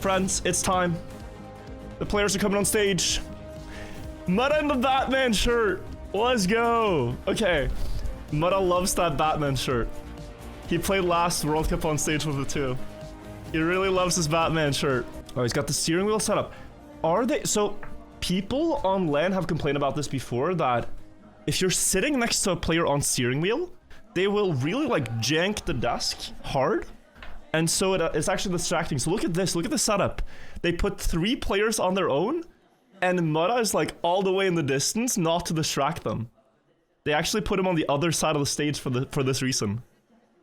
Friends, it's time. The players are coming on stage. Mutta in the Batman shirt. Let's go. Okay. Mutta loves that Batman shirt. He played last World Cup on stage with it too. He really loves his Batman shirt. Oh, he's got the steering wheel set up. Are they... So, people on LAN have complained about this before, that if you're sitting next to a player on steering wheel, they will really, like, jank the desk hard. And so it's actually distracting. So look at this. Look at the setup. They put 3 players on their own, and Mutta is, like, all the way in the distance, not to distract them. They actually put him on the other side of the stage for this reason.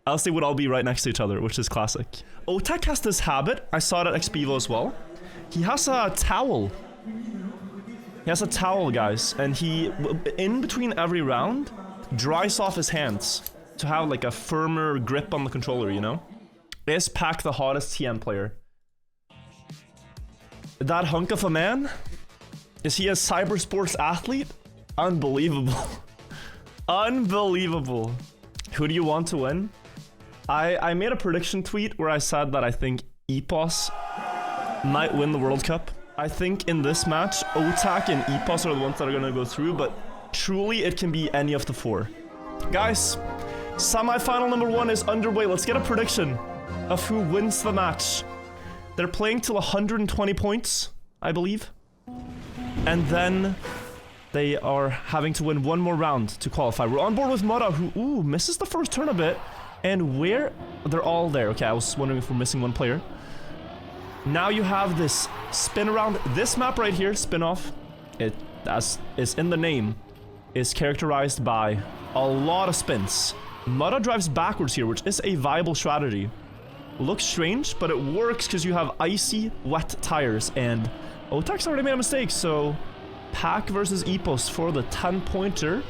Else they would all be right next to each other, which is classic. Otak has this habit. I saw it at XPevo as well. He has a towel. He has a towel, guys. And he, in between every round, dries off his hands to have, like, a firmer grip on the controller, you know? Is Pack the hottest TM player? That hunk of a man? Is he a cybersports athlete? Unbelievable. Unbelievable. Who do you want to win? I made a prediction tweet where I said that I think Epos might win the World Cup. I think in this match, Otak and Epos are the ones that are going to go through, but truly it can be any of the 4. Guys, semi-final number 1 is underway. Let's get a prediction of who wins the match. They're playing till 120 points, I believe. And then they are having to win 1 more round to qualify. We're on board with Mutta, who, misses the first turn a bit. And where... They're all there. Okay, I was wondering if we're missing 1 player. Now you have this spin around. This map right here, spin off, it, as is in the name, is characterized by a lot of spins. Mutta drives backwards here, which is a viable strategy. Looks strange, but it works because you have icy, wet tires, and Otak's already made a mistake, so Pack versus Epos for the 10-pointer.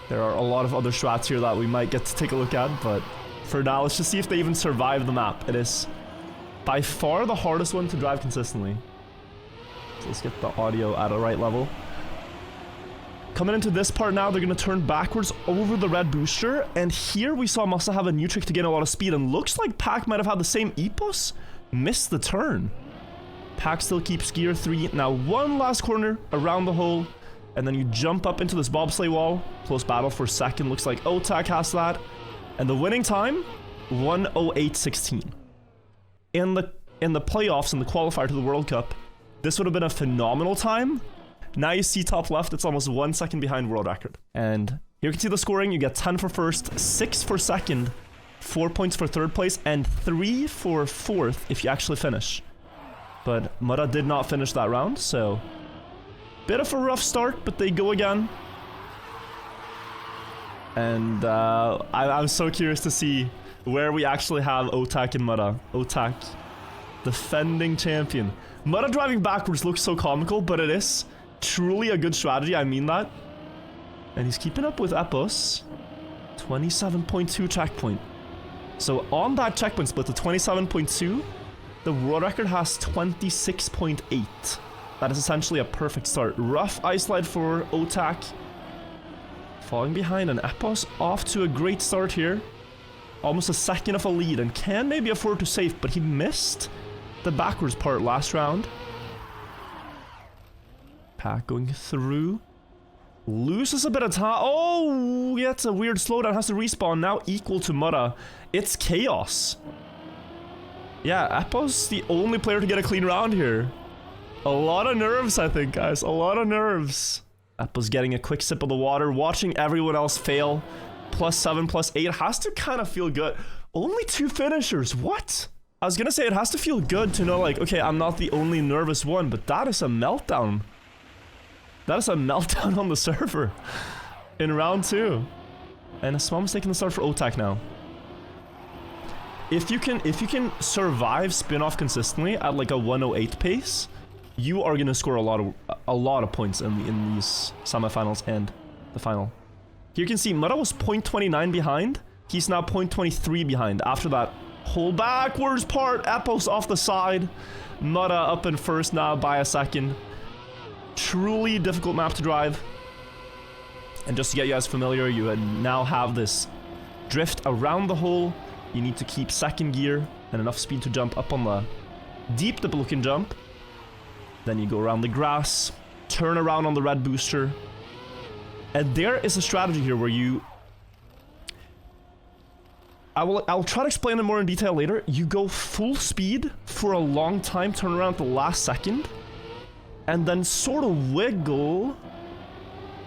There are a lot of other strats here that we might get to take a look at, but for now, let's just see if they even survive the map. It is by far the hardest one to drive consistently. So let's get the audio at a right level. Coming into this part now, they're going to turn backwards over the red booster, and here we saw Massa have a new trick to gain a lot of speed, and looks like Pack might have had the same. Epos missed the turn. Pack still keeps gear 3. Now 1 last corner around the hole, and then you jump up into this bobsleigh wall. Close battle for second. Looks like Otak has that. And the winning time, 1:08.16. In the playoffs, in the qualifier to the World Cup, this would have been a phenomenal time. Now you see top left, it's almost 1 second behind world record. And here you can see the scoring. You get 10 for first, 6 for second, 4 points for third place, and 3 for fourth if you actually finish. But Mutta did not finish that round, so bit of a rough start, but they go again. And I'm so curious to see where we actually have Otak and Mutta. Otak, defending champion. Mutta driving backwards looks so comical, but it is truly a good strategy, I mean that. And he's keeping up with Epos. 27.2 checkpoint. So on that checkpoint split, the 27.2, the world record has 26.8. That is essentially a perfect start. Rough ice slide for Otak. Falling behind, and Epos off to a great start here. Almost a second of a lead, and can maybe afford to save, but he missed the backwards part last round. Pack going through. Loses a bit of time. Oh, gets a weird slowdown. Has to respawn. Now equal to Mutta. It's chaos. Yeah, Epos the only player to get a clean round here. A lot of nerves, I think, guys. A lot of nerves. Epos getting a quick sip of the water. Watching everyone else fail. +7, +8. Has to kind of feel good. Only 2 finishers. What? I was gonna say it has to feel good to know, like, okay, I'm not the only nervous one, but that is a meltdown. That is a meltdown on the server in round 2. And a small mistake in the start for Otak now. If you can survive spin-off consistently at like a 1:08 pace, you are gonna score a lot of points in these semifinals and the final. Here you can see Mutta was 0.29 behind. He's now 0.23 behind. After that whole backwards part, Epos off the side. Mutta up in first now by a second. Truly difficult map to drive. And just to get you guys familiar, you now have this drift around the hole. You need to keep second gear and enough speed to jump up on the deep looking jump. Then you go around the grass, turn around on the red booster. And there is a strategy here where you... I'll try to explain it more in detail later. You go full speed for a long time, turn around at the last second, and then sort of wiggle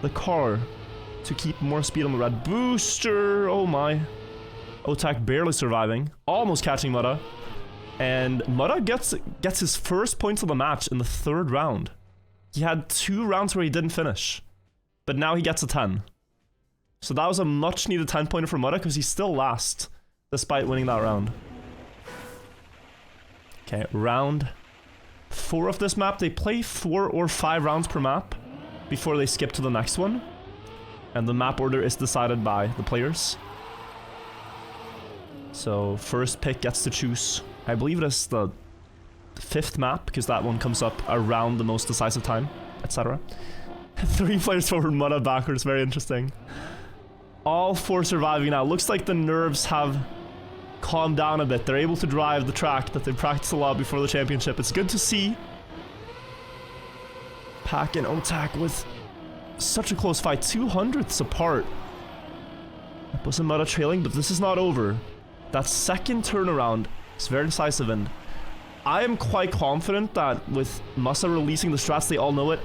the car to keep more speed on the red booster. Oh my. Otak barely surviving, almost catching Mutta. And Mutta gets his first points of the match in the 3rd round. He had 2 rounds where he didn't finish, but now he gets a 10. So that was a much needed 10 pointer for Mutta because he's still last despite winning that round. Okay, round 4 of this map. They play 4 or 5 rounds per map before they skip to the next one. And the map order is decided by the players. So first pick gets to choose. I believe it is the 5th map because that one comes up around the most decisive time, etc. 3 players forward, Mutta backwards. Very interesting. All 4 surviving now. Looks like the nerves have calmed down a bit. They're able to drive the track that they practiced a lot before the championship. It's good to see. Pack and Otak with such a close fight. 200ths apart. Epos and Mutta trailing, but this is not over. That second turnaround is very decisive, and I am quite confident that with Massa releasing the strats, they all know it.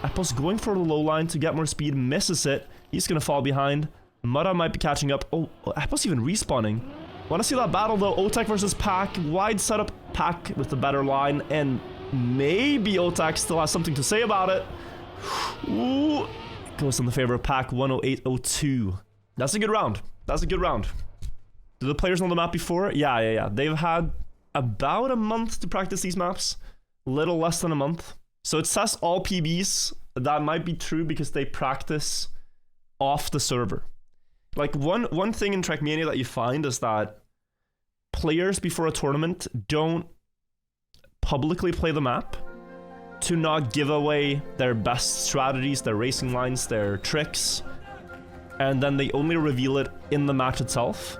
Epos going for the low line to get more speed, misses it. He's gonna fall behind. Mutta might be catching up. Oh, Epos even respawning. Want to see that battle though? Otak versus Pack. Wide setup. Pack with the better line, and maybe Otak still has something to say about it. Ooh. Goes in the favor of Pack. 108.02. That's a good round. That's a good round. Do the players know the map before? Yeah. They've had about a month to practice these maps. Little less than a month. So it says all PBs. That might be true because they practice off the server. Like one thing in Trackmania that you find is that players before a tournament don't publicly play the map to not give away their best strategies, their racing lines, their tricks, and then they only reveal it in the match itself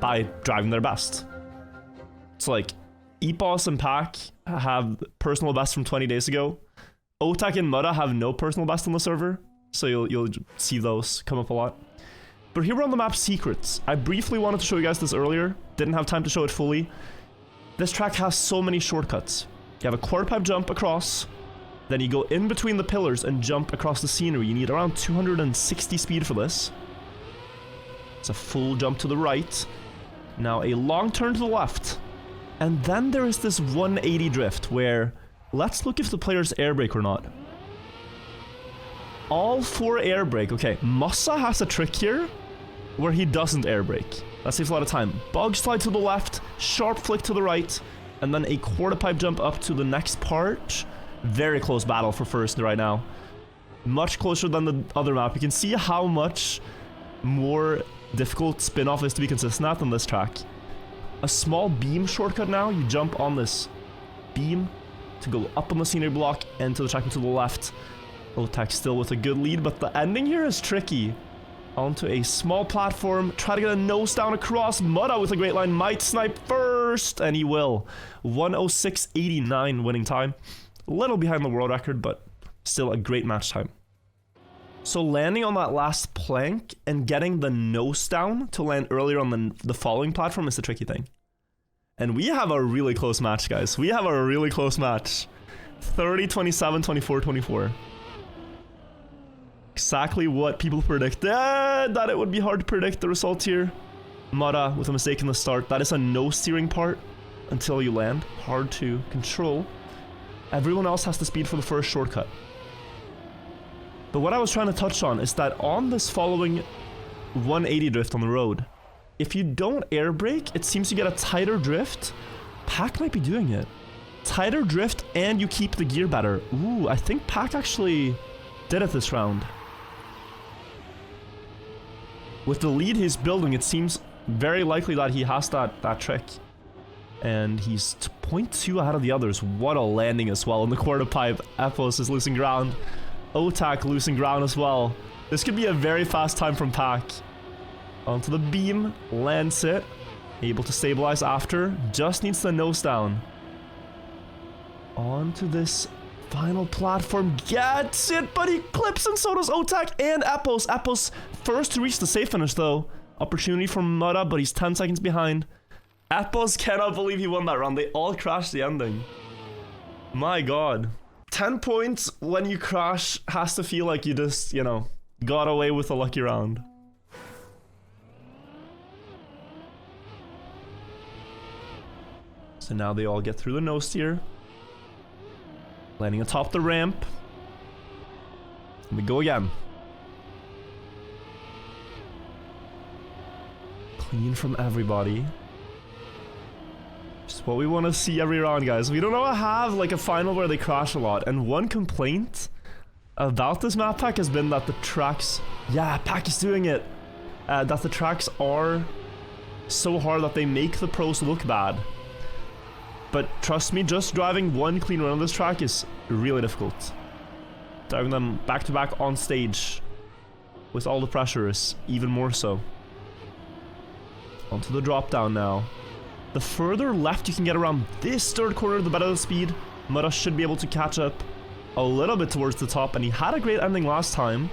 by driving their best. It's like Epos and Pack have personal best from 20 days ago. Otak and Mutta have no personal best on the server, so you'll see those come up a lot. But here we're on the map Secrets. I briefly wanted to show you guys this earlier. Didn't have time to show it fully. This track has so many shortcuts. You have a quarter pipe jump across, then you go in between the pillars and jump across the scenery. You need around 260 speed for this. It's a full jump to the right. Now a long turn to the left. And then there is this 180 drift where, let's look if the players air brake or not. All 4 air brake. Okay, Massa has a trick here where he doesn't air brake. That saves a lot of time. Bug slide to the left, sharp flick to the right, and then a quarter pipe jump up to the next part. Very close battle for first right now. Much closer than the other map. You can see how much more difficult spin-off is to be consistent at than this track. A small beam shortcut now. You jump on this beam to go up on the scenery block and to the track to the left. Otak still with a good lead, but the ending here is tricky. Onto a small platform, try to get a nose down across. Mutta with a great line, might snipe first, and he will. 106.89 winning time. A little behind the world record, but still a great match time. So landing on that last plank and getting the nose down to land earlier on the following platform is the tricky thing. And we have a really close match, guys. We have a really close match. 30-27, 24-24. Exactly what people predicted, that it would be hard to predict the result here. Mutta with a mistake in the start. That is a no steering part until you land. Hard to control. Everyone else has the speed for the first shortcut. But what I was trying to touch on is that on this following 180 drift on the road, if you don't air brake, it seems you get a tighter drift. Pack might be doing it. Tighter drift and you keep the gear better. Ooh, I think Pack actually did it this round. With the lead he's building, it seems very likely that he has that trick. And he's 0.2 ahead of the others. What a landing as well in the quarter pipe. Epos is losing ground. Otak losing ground as well. This could be a very fast time from Pack. Onto the beam, lands it. Able to stabilize after. Just needs the nose down. Onto this final platform. Gets it, but he clips, and so does Otak and Epos. Epos first to reach the safe finish, though. Opportunity for Mutta, but he's 10 seconds behind. Epos cannot believe he won that round. They all crashed the ending. My god. 10 points when you crash has to feel like you just, you know, got away with a lucky round. So now they all get through the nose tier. Landing atop the ramp. And we go again. Clean from everybody. Just what we want to see every round, guys. We don't want to have like a final where they crash a lot. And one complaint about this map pack has been that the tracks... Yeah, pack is doing it. That the tracks are so hard that they make the pros look bad. But trust me, just driving one clean run on this track is really difficult. Driving them back to back on stage with all the pressure is even more so. Onto the drop down now. The further left you can get around this third corner, the better the speed. Mutta should be able to catch up a little bit towards the top, and he had a great ending last time.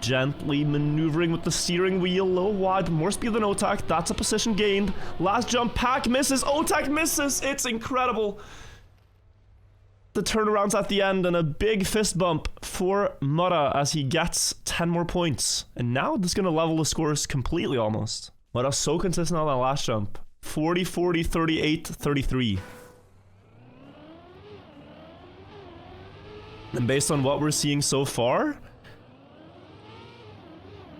Gently maneuvering with the steering wheel, low wide, but more speed than Otak. That's a position gained. Last jump, Pack misses, Otak misses. It's incredible. The turnarounds at the end and a big fist bump for Mutta as he gets 10 more points. And now this is going to level the scores completely almost. Mutta so consistent on that last jump. 40, 40, 38, 33. And based on what we're seeing so far,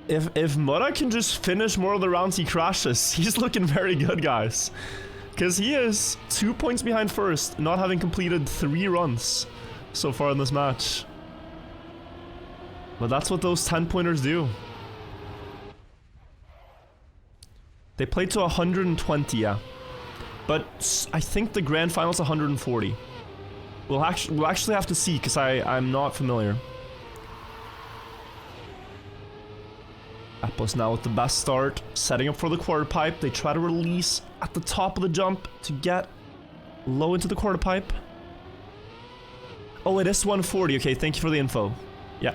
if Mutta can just finish more of the rounds he crashes, he's looking very good, guys. Because he is 2 points behind first, not having completed 3 runs so far in this match. But that's what those 10-pointers do. They played to 120, yeah. But I think the grand final's 140. We'll actually have to see, because I'm not familiar. Epos now with the best start, setting up for the quarter pipe. They try to release at the top of the jump to get low into the quarter pipe. Oh, it is 140. Okay, thank you for the info. Yeah.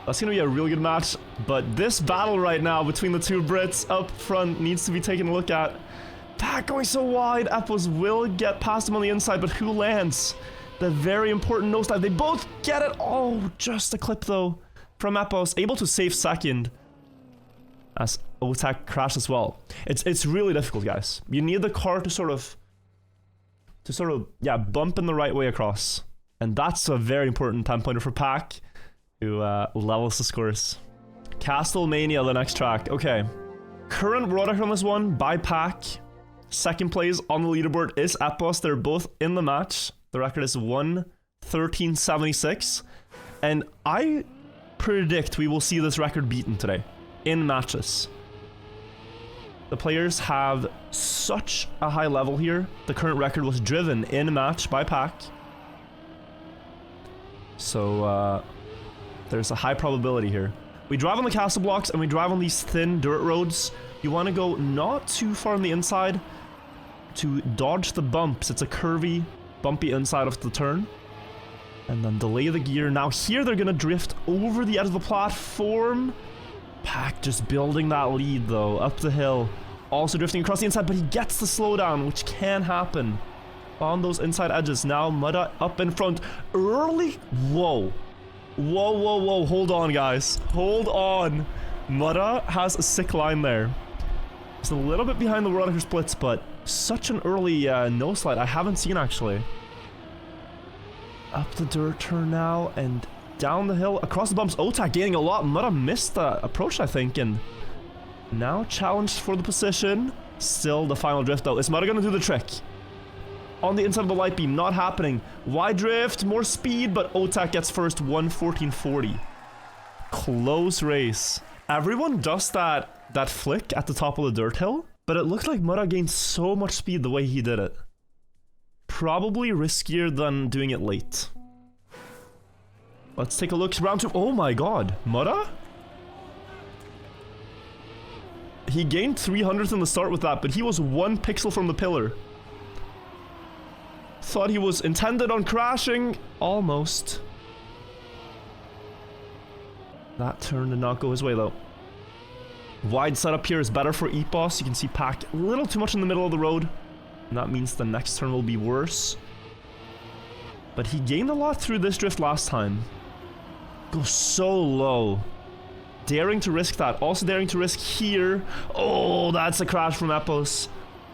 That's gonna be a really good match, but this battle right now between the two Brits up front needs to be taken a look at. Pack going so wide, Epos will get past him on the inside, but who lands? The very important nose dive. They both get it. Oh, just a clip though. From Epos, able to save second as Otak crashed as well. It's really difficult, guys. You need the car to sort of yeah, bump in the right way across, and that's a very important 10-pointer for Pack, who levels the scores. Castlemania, the next track. Okay, current world record on this one by Pack. Second place on the leaderboard is Epos. They're both in the match. The record is 1:13.76, and I predict we will see this record beaten today in matches. The players have such a high level here. The current record was driven in a match by Pack, so there's a high probability here. We drive on the castle blocks and we drive on these thin dirt roads. You want to go not too far on the inside to dodge the bumps. It's a curvy, bumpy inside of the turn. And then delay the gear. Now here they're gonna drift over the edge of the platform. Pack just building that lead though, up the hill. Also drifting across the inside, but he gets the slowdown, which can happen on those inside edges. Now Mutta up in front. Early. Whoa. Whoa, whoa, whoa. Hold on, guys. Hold on. Mutta has a sick line there. It's a little bit behind the world record splits, but such an early no slide I haven't seen actually. Up the dirt turn now, and down the hill, across the bumps. Otak gaining a lot. Mutta missed the approach, I think, and now challenged for the position. Still the final drift, though. Is Mutta gonna do the trick? On the inside of the light beam, not happening. Wide drift, more speed, but Otak gets first, 1:14.40. Close race. Everyone does that flick at the top of the dirt hill, but it looked like Mutta gained so much speed the way he did it. Probably riskier than doing it late. Let's take a look. Round 2. Oh my god. Mutta He gained 300 in the start with that, but he was 1 pixel from the pillar. Thought he was intended on crashing. Almost. That turn did not go his way though. Wide setup here is better for Eatboss. You can see Pack a little too much in the middle of the road. And that means the next turn will be worse. But he gained a lot through this drift last time. Go so low. Daring to risk that. Also daring to risk here. Oh, that's a crash from Epos.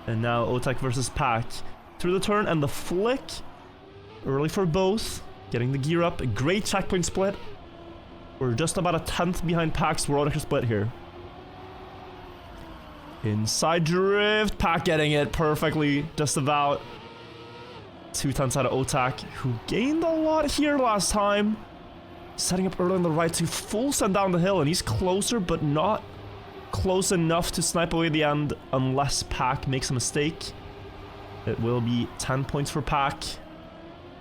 And now Otek versus Pack. Through the turn and the flick. Early for both. Getting the gear up. A great checkpoint split. We're just about a 10th behind Pack's World Record split here. Inside drift. Pack getting it perfectly. Just about. 2/10 out of Otak, who gained a lot here last time. Setting up early on the right to full send down the hill, and he's closer, but not close enough to snipe away the end unless Pack makes a mistake. It will be 10 points for Pack.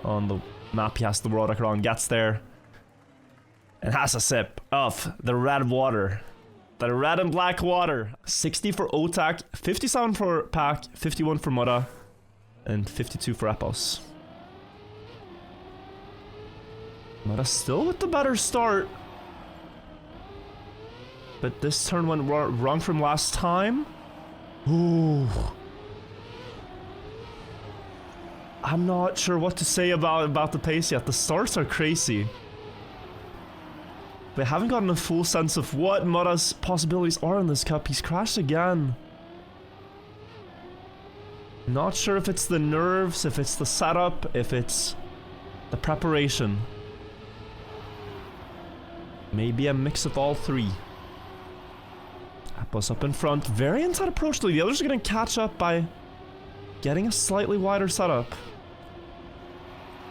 On the map, he has the world record on, gets there. And has a sip of the red water. The red and black water. 60 for Otak, 57 for Pack, 51 for Mudda, and 52 for Epos. Mudda still with the better start. But this turn went wrong from last time. Ooh. I'm not sure what to say about the pace yet. The starts are crazy. We haven't gotten a full sense of what Mudda's possibilities are in this cup. He's crashed again. Not sure if it's the nerves, if it's the setup, if it's the preparation. Maybe a mix of all three. Epos up in front. Very inside approach though. The others are going to catch up by getting a slightly wider setup.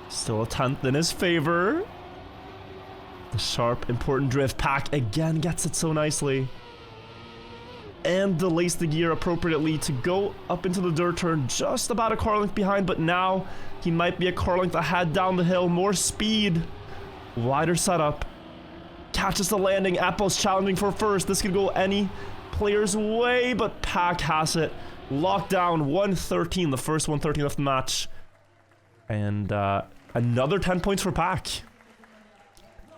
Still a 10th in his favor. The sharp, important drift. Pack again gets it so nicely. And delays the gear appropriately to go up into the dirt turn. Just about a car length behind, but now he might be a car length ahead down the hill. More speed. Wider setup. Catches the landing. Epos challenging for first. This could go any player's way, but Pack has it. Locked down. 113. The first 113 of the match. And another 10 points for Pack.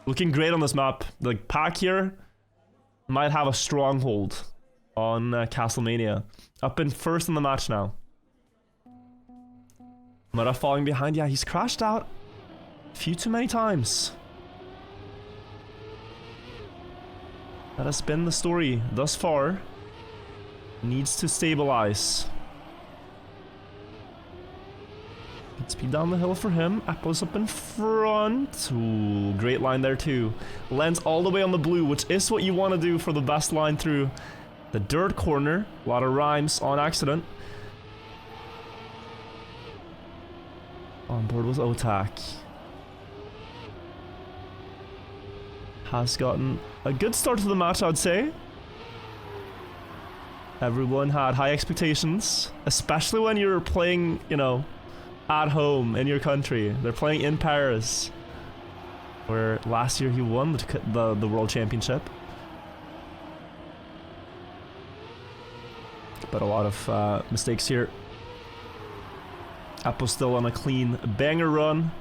Looking great on this map. The Pack here might have a stronghold on Castlemania. Up in first in the match now. Mudda falling behind. Yeah, he's crashed out a few too many times. That has been the story thus far. Needs to stabilize. Good speed down the hill for him. Epos up in front. Ooh, great line there too. Lands all the way on the blue, which is what you want to do for the best line through the dirt corner. A lot of rhymes on accident. On board with Otak. Has gotten a good start to the match, I'd say. Everyone had high expectations, especially when you're playing, you know, at home in your country. They're playing in Paris, where last year he won the World Championship. But a lot of mistakes here. Epos still on a clean banger run.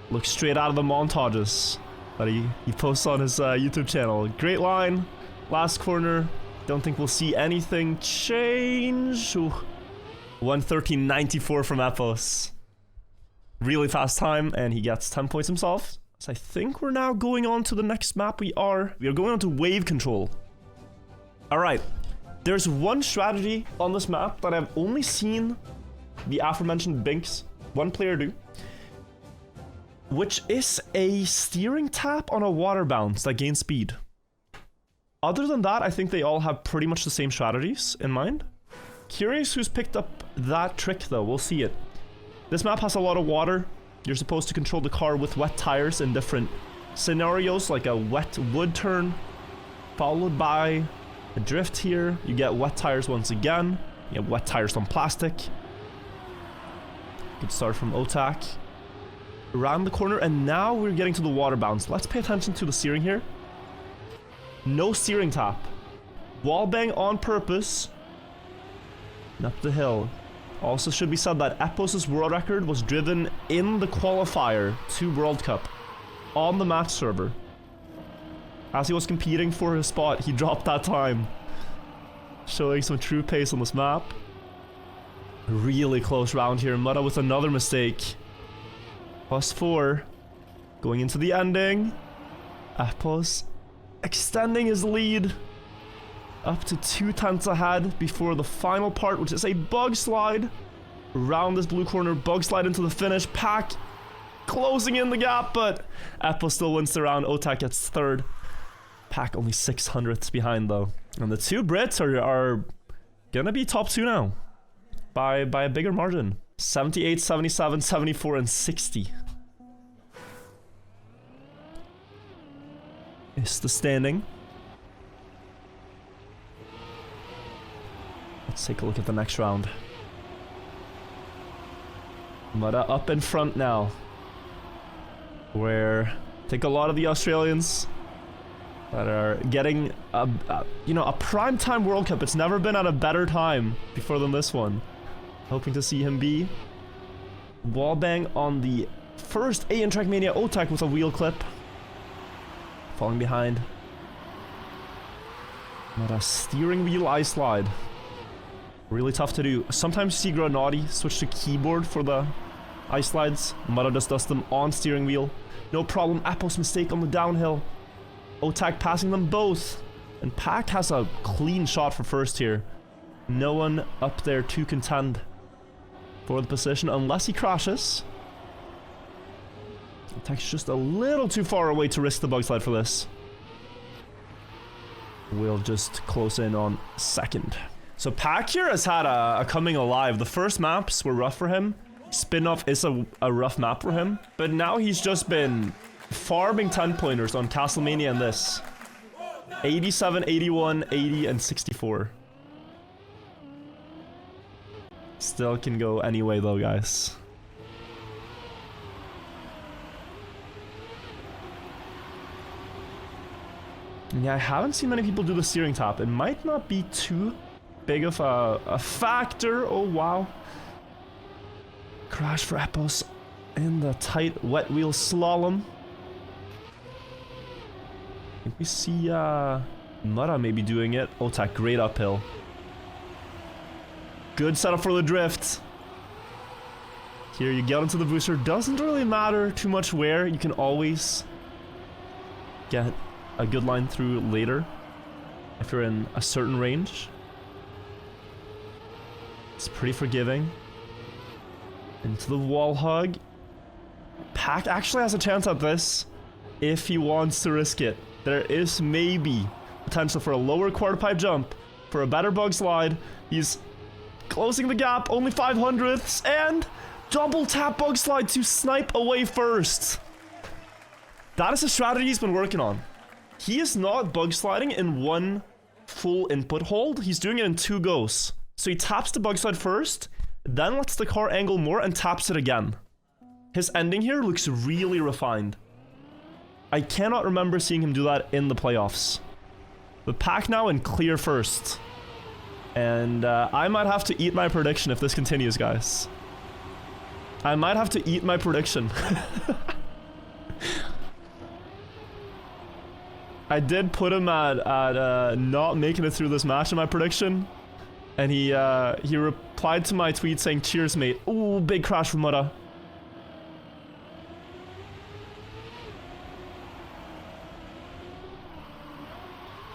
Looks straight out of the montages that he posts on his YouTube channel. Great line. Last corner. Don't think we'll see anything change. Ooh. 113.94 from Epos. Really fast time, and he gets 10 points himself. So I think we're now going on to the next map. We are going on to wave control. Alright. There's one strategy on this map that I've only seen the aforementioned Binks, one player, do. Which is a steering tap on a water bounce that gains speed. Other than that, I think they all have pretty much the same strategies in mind. Curious who's picked up that trick though, we'll see it. This map has a lot of water. You're supposed to control the car with wet tires in different scenarios, like a wet wood turn, followed by a drift here. You get wet tires once again. You have wet tires on plastic. Good start from Otak. Around the corner, and now we're getting to the water bounce. Let's pay attention to the steering here. No steering tap. Wallbang on purpose. And up the hill. Also should be said that Epos's world record was driven in the qualifier to World Cup on the match server. As he was competing for his spot, he dropped that time. Showing some true pace on this map. Really close round here. Mutta with another mistake. +4. Going into the ending. Epos extending his lead up to 2/10 ahead before the final part, which is a bug slide around this blue corner. Bug slide into the finish. Pack closing in the gap, but Epos still wins the round. Otak gets third. Pack only 600ths behind though. And the two Brits are gonna be top 2 now. By a bigger margin. 78, 77, 74, and 60. Is the standing. Let's take a look at the next round. Mutta up in front now. Where I think a lot of the Australians that are getting a primetime World Cup. It's never been at a better time before than this one. Hoping to see him be. Wallbang on the first A in Trackmania. Otak with a wheel clip. Falling behind. Mutta steering wheel ice slide. Really tough to do. Sometimes you see Granati switch to keyboard for the ice slides. Mutta just does them on steering wheel. No problem. Epos mistake on the downhill. Otak passing them both. And Pack has a clean shot for first here. No one up there to contend for the position unless he crashes. Otak's just a little too far away to risk the bug slide for this. We'll just close in on second. So Pack here has had a coming alive. The first maps were rough for him. Spin-off is a rough map for him. But now he's just been farming 10-pointers on Castlemania and this. 87, 81, 80, and 64. Still can go any way though, guys. Yeah, I haven't seen many people do the steering tap. It might not be too big of a factor. Oh, wow. Crash for Epos in the tight wet wheel slalom. I think we see Mutta maybe doing it. Otak, great uphill. Good setup for the drift. Here you get into the booster. Doesn't really matter too much where. You can always get a good line through later if you're in a certain range. It's pretty forgiving. Into the wall hug. Pack actually has a chance at this if he wants to risk it. There is maybe potential for a lower quarter pipe jump, for a better bug slide. He's closing the gap, only 500ths, and double tap bug slide to snipe away first. That is a strategy he's been working on. He is not bug sliding in one full input hold. He's doing it in 2 goes. So he taps the bug slide first, then lets the car angle more and taps it again. His ending here looks really refined. I cannot remember seeing him do that in the playoffs. But Pack now in clear first. And I might have to eat my prediction if this continues, guys. I might have to eat my prediction. I did put him at not making it through this match in my prediction. And he replied to my tweet saying, "Cheers, mate." Ooh, big crash for Mutta.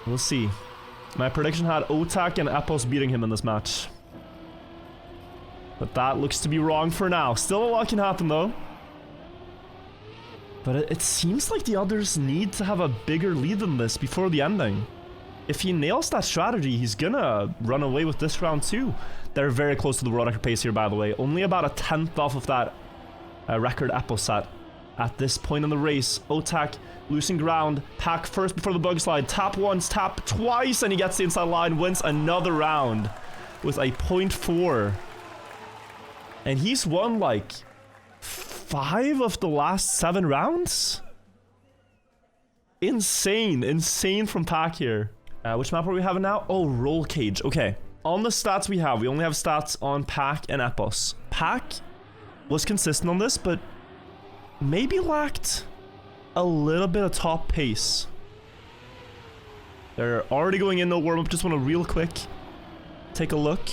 We'll see. My prediction had Otak and Epos beating him in this match. But that looks to be wrong for now. Still a lot can happen though. But it seems like the others need to have a bigger lead than this before the ending. If he nails that strategy, he's gonna run away with this round too. They're very close to the world record pace here, by the way. Only about a 10th off of that record Epos set at this point in the race. Otak losing ground. Pack first before the bug slide. Tap once, tap twice, and he gets the inside line. Wins another round with a 0.4. And he's won like 5 of the last 7 rounds? Insane. Insane from Pack here. Which map are we having now? Oh, Roll Cage. Okay. On the stats we only have stats on Pack and Epos. Pack was consistent on this, but maybe lacked a little bit of top pace. They're already going in, no warm-up. Just want to real quick take a look.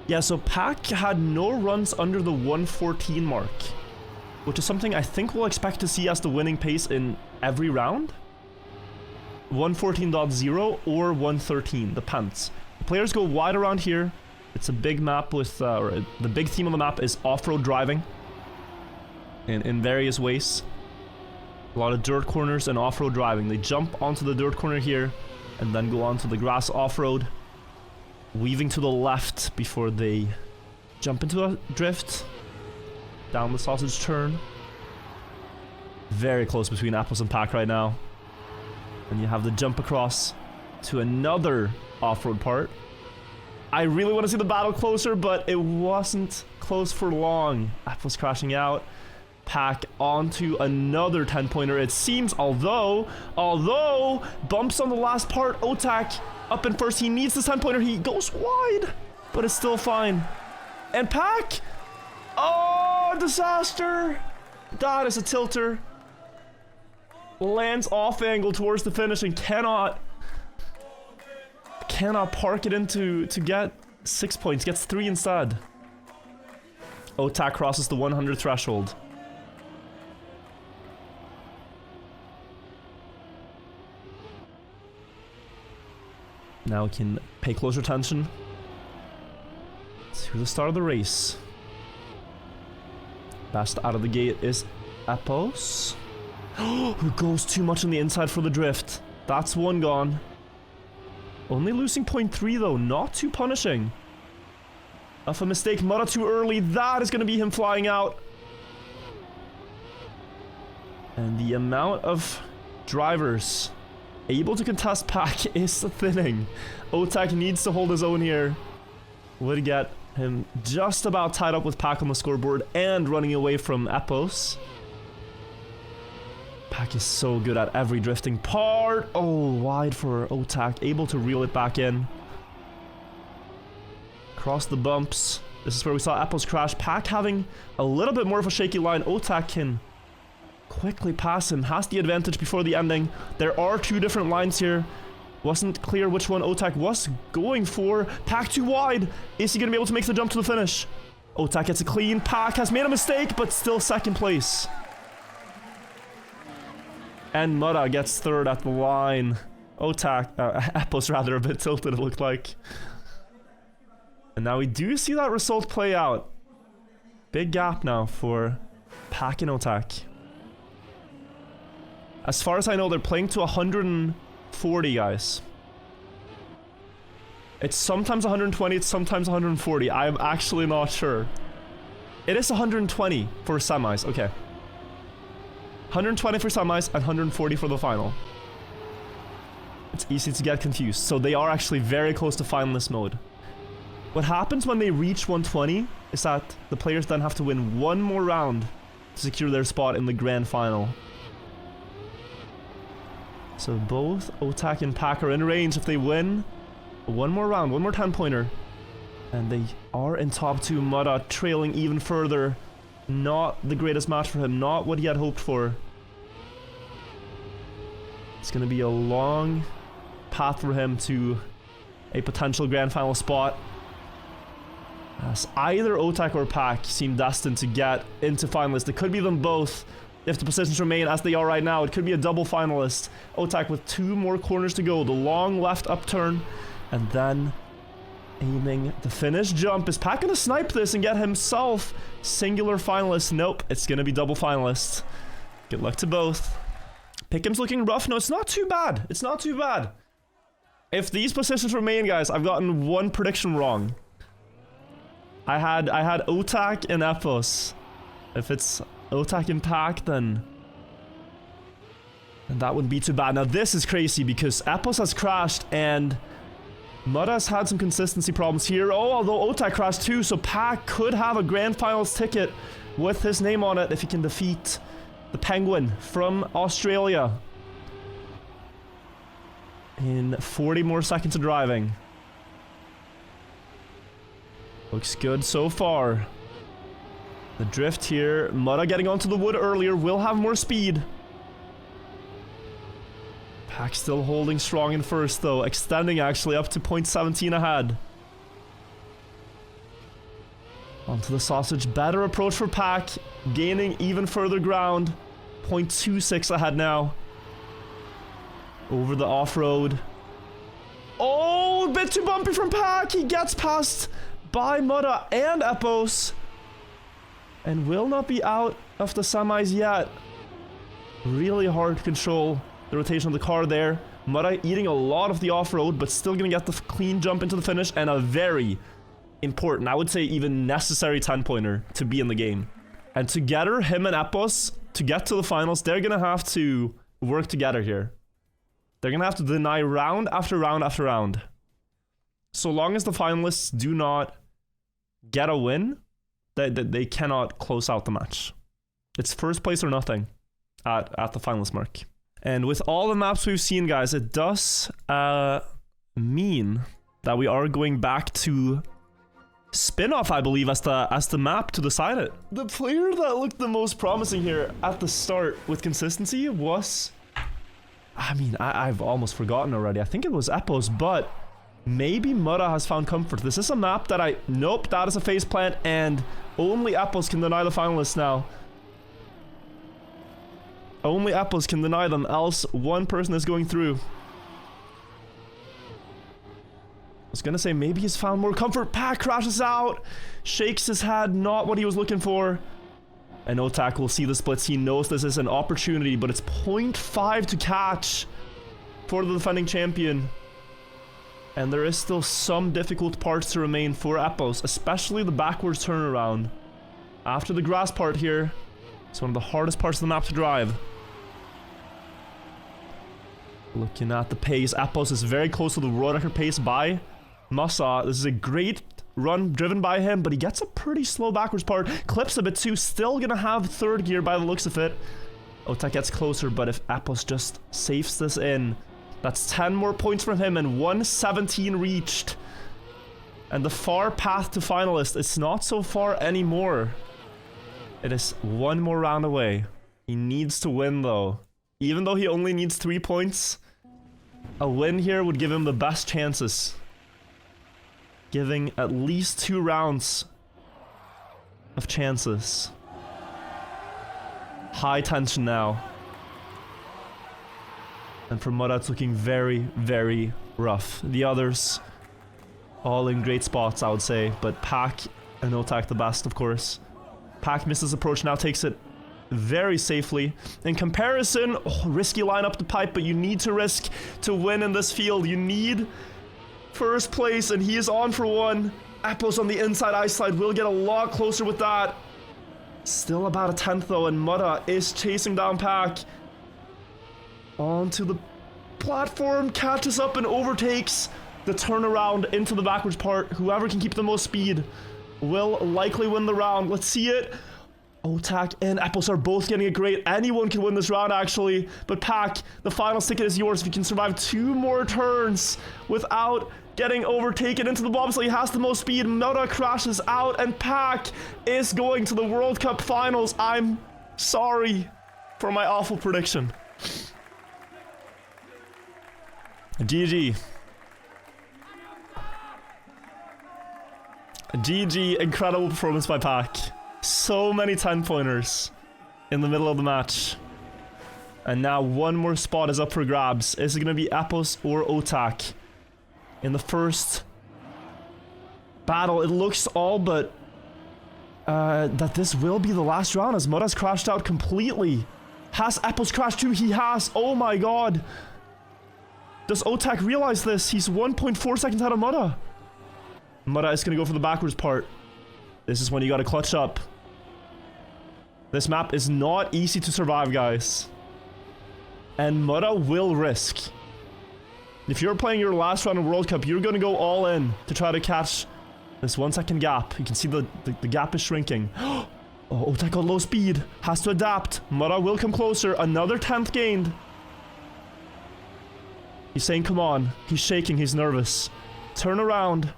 Yeah, so Pack had no runs under the 114 mark, which is something I think we'll expect to see as the winning pace in every round. 114.0 or 113, depends. The players go wide around here. It's a big map with, or the big theme of the map is off-road driving in various ways. A lot of dirt corners and off-road driving. They jump onto the dirt corner here and then go onto the grass off-road, weaving to the left before they jump into a drift down the sausage turn. Very close between Apples and Pack right now. And you have the jump across to another off-road part. I really want to see the battle closer, but it wasn't close for long. Apples crashing out. Pack onto another 10-pointer. It seems, although bumps on the last part. Otak up in first. He needs this 10-pointer. He goes wide, but it's still fine. And Pack, oh, disaster. That is a tilter. Lands off angle towards the finish and cannot park it into to get 6 points. Gets 3 instead. Otak crosses the 100 threshold. Now we can pay closer attention to the start of the race. Best out of the gate is Epos, who goes too much on the inside for the drift. That's one gone. Only losing 0.3 though, not too punishing. Of a mistake, Mudda too early. That is going to be him flying out. And the amount of drivers able to contest Pack is thinning. Otak needs to hold his own here. Would get him just about tied up with Pack on the scoreboard and running away from Epos. Pack is so good at every drifting part. Oh, wide for Otak, able to reel it back in. Across the bumps. This is where we saw Epos crash. Pack having a little bit more of a shaky line. Otak can quickly pass him, has the advantage before the ending. There are 2 different lines here. Wasn't clear which one Otak was going for. Pack too wide. Is he going to be able to make the jump to the finish? Otak gets a clean. Pack has made a mistake, but still second place. And Mudda gets third at the line. Otak, Epos rather, a bit tilted it looked like. And now we do see that result play out. Big gap now for Pack and Otak. As far as I know, they're playing to 140, guys. It's sometimes 120, it's sometimes 140. I'm actually not sure. It is 120 for semis, okay. 120 for semis and 140 for the final. It's easy to get confused. So they are actually very close to finalist mode. What happens when they reach 120 is that the players then have to win one more round to secure their spot in the grand final. So both Otak and Pack are in range if they win one more round, one more 10-pointer. And they are in top 2. Mudda trailing even further. Not the greatest match for him, not what he had hoped for. It's going to be a long path for him to a potential grand final spot. As either Otak or Pack seem destined to get into finalists. It could be them both if the positions remain as they are right now. It could be a double finalist. Otak with 2 more corners to go. The long left upturn. And then aiming the finish jump. Is Pack going to snipe this and get himself singular finalist? Nope, it's going to be double finalist. Good luck to both. Pickham's looking rough. No, it's not too bad. It's not too bad. If these positions remain, guys, I've gotten one prediction wrong. I had Otak and Epos. If it's Otak and Pack, then that wouldn't be too bad. Now this is crazy because Epos has crashed and Mudda's had some consistency problems here. Oh, although Otak crashed too, so Pack could have a grand finals ticket with his name on it if he can defeat the Penguin from Australia. in 40 more seconds of driving. Looks good so far. The drift here. Mutta getting onto the wood earlier will have more speed. Pack still holding strong in first though, extending actually up to 0.17 ahead. Onto the sausage, better approach for Pack, gaining even further ground. 0.26 ahead now. Over the off-road. Oh, a bit too bumpy from Pack. He gets past by Mutta and Epos. And will not be out of the semis yet. Really hard to control the rotation of the car there. Mutta eating a lot of the off-road, but still gonna get the clean jump into the finish, and a very important, I would say even necessary 10-pointer to be in the game. And together, him and Epos, to get to the finals, they're gonna have to work together here. They're gonna have to deny round after round after round. So long as the finalists do not get a win, they cannot close out the match. It's first place or nothing at the finalist mark. And with all the maps we've seen, guys, it does mean that we are going back to Spin-off, I believe, as the map to decide it. The player that looked the most promising here at the start with consistency was... I mean, I've almost forgotten already. I think it was Epos, but maybe Mutta has found comfort. This is a map that Nope, that is a faceplant, and only Epos can deny the finalists now. Only Epos can deny them, else one person is going through. I was gonna say maybe he's found more comfort. Pack crashes out, shakes his head, not what he was looking for. And Otak will see the splits. He knows this is an opportunity, but it's 0.5 to catch for the defending champion. And there is still some difficult parts to remain for Epos, especially the backwards turnaround. After the grass part here, it's one of the hardest parts of the map to drive. Looking at the pace, Epos is very close to the road record pace by Massa. This is a great run driven by him, but he gets a pretty slow backwards part. Clips a bit too, still gonna have third gear by the looks of it. Otak gets closer, but if Epos just safes this in, that's 10 more points from him and 117 reached. And the far path to finalist is not so far anymore. It is one more round away. He needs to win though. Even though he only needs 3 points, a win here would give him the best chances. Giving at least 2 rounds of chances. High tension now. And for Mutta, it's looking very, very rough. The others, all in great spots, I would say. But Pack and Otak the best, of course. Pack misses approach, now takes it very safely. In comparison, risky line up the pipe, but you need to risk to win in this field. You need first place, and he is on for one. Epos on the inside ice slide will get a lot closer with that. Still about a 10th though, and Mutta is chasing down Pack. Onto the platform, catches up and overtakes the turnaround into the backwards part. Whoever can keep the most speed will likely win the round. Let's see it. Otak and Epos are both getting it great. Anyone can win this round, actually. But Pack, the final ticket is yours if you can survive 2 more turns without getting overtaken into the bobsleigh. He has the most speed. Mutta crashes out, and Pack is going to the World Cup finals. I'm sorry for my awful prediction. GG. GG, incredible performance by Pack. So many 10-pointers in the middle of the match. And now one more spot is up for grabs. Is it going to be Epos or Otak? In the first battle, it looks all but that this will be the last round, as Mutta's crashed out completely. Has Epos crashed too? He has. Oh my god. Does Otak realize this? He's 1.4 seconds out of Mutta. Mutta is going to go for the backwards part. This is when you got to clutch up. This map is not easy to survive, guys. And Mutta will risk. If you're playing your last round of World Cup, you're going to go all in to try to catch this 1 second gap. You can see the gap is shrinking. Oh, Otak got low speed. Has to adapt. Mutta will come closer. Another 10th gained. He's saying, come on. He's shaking. He's nervous. Turn around.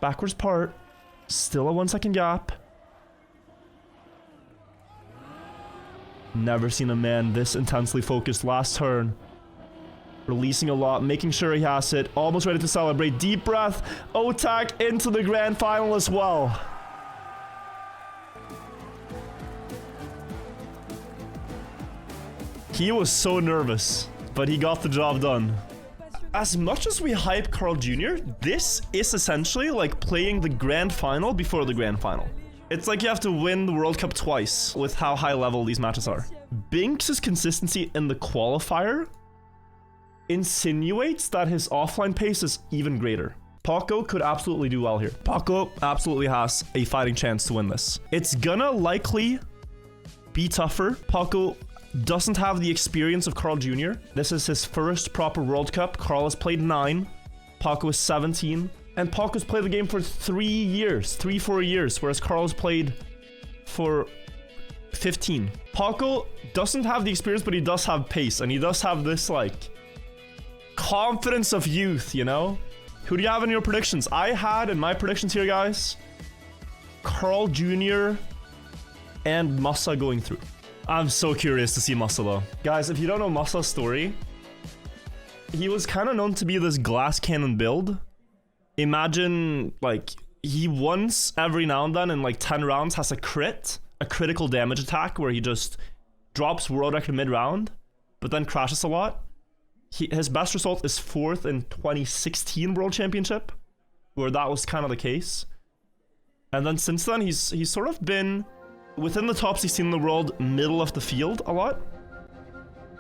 Backwards part. Still a 1 second gap. Never seen a man this intensely focused. Last turn. Releasing a lot, making sure he has it. Almost ready to celebrate. Deep breath. O-Tac into the grand final as well. He was so nervous, but he got the job done. As much as we hype Carl Jr., this is essentially like playing the grand final before the grand final. It's like you have to win the World Cup twice with how high level these matches are. Binks' consistency in the qualifier insinuates that his offline pace is even greater. Paco could absolutely do well here. Paco absolutely has a fighting chance to win this. It's gonna likely be tougher. Paco doesn't have the experience of Carl Jr. This is his first proper World Cup. Carl has played 9. Paco is 17. And Paco's played the game for 3 years, 4 years, whereas Carl's played for 15. Paco doesn't have the experience, but he does have pace, and he does have this, like, confidence of youth, you know? Who do you have in your predictions? I had in my predictions here, guys, Carl Jr. and Massa going through. I'm so curious to see Massa, though. Guys, if you don't know Massa's story, he was kind of known to be this glass cannon build. Imagine, like, he once every now and then in like 10 rounds has a critical damage attack where he just drops world record mid-round, but then crashes a lot. His best result is 4th in 2016 World Championship, where that was kind of the case. And then since then, he's sort of been within the top 16 in the world, middle of the field a lot.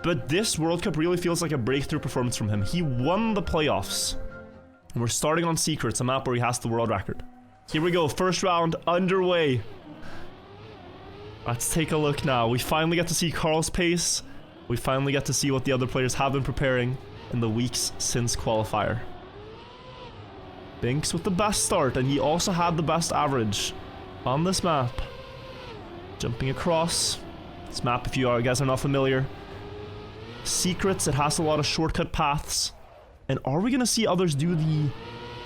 But this World Cup really feels like a breakthrough performance from him. He won the playoffs. And we're starting on Secrets, a map where he has the world record. Here we go, first round underway. Let's take a look now. We finally get to see Carl's pace. We finally get to see what the other players have been preparing in the weeks since qualifier. Binks with the best start, and he also had the best average on this map. Jumping across. This map, if you guys are not familiar. Secrets, it has a lot of shortcut paths. And are we gonna see others do the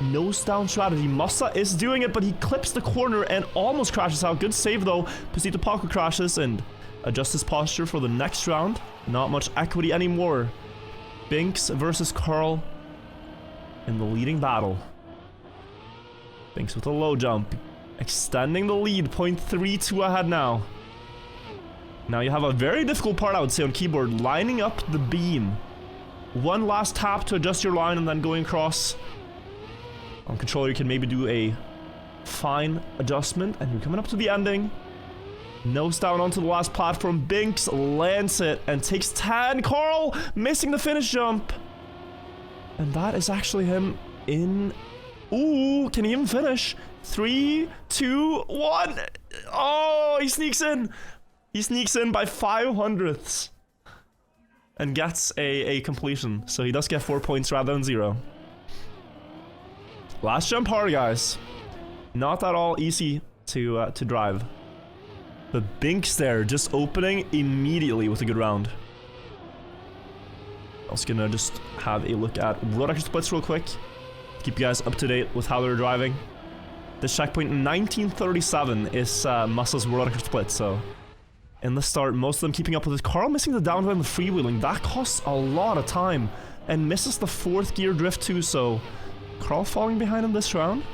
nose down strategy? Massa is doing it, but he clips the corner and almost crashes out. Good save though. Pasito Paco crashes and adjusts his posture for the next round. Not much equity anymore. Binks versus Carl in the leading battle. Binks with a low jump. Extending the lead, 0.32 ahead now. Now you have a very difficult part, I would say, on keyboard. Lining up the beam. One last tap to adjust your line and then going across. On controller, you can maybe do a fine adjustment. And you're coming up to the ending. Nose down onto the last platform. Binks lands it and takes 10. Carl missing the finish jump. And that is actually him in... Ooh, can he even finish? 3, 2, 1. Oh, he sneaks in. He sneaks in by 500ths. And gets a completion. So he does get 4 points rather than 0. Last jump hard, guys. Not at all easy to drive. But Binks there, just opening immediately with a good round. I was gonna just have a look at world record splits real quick. Keep you guys up to date with how they're driving. This checkpoint in 1937 is Massa's world record split, so... In the start, most of them keeping up with it. Carl missing the downwind and the freewheeling. That costs a lot of time. And misses the 4th gear drift too, so... Carl falling behind in this round.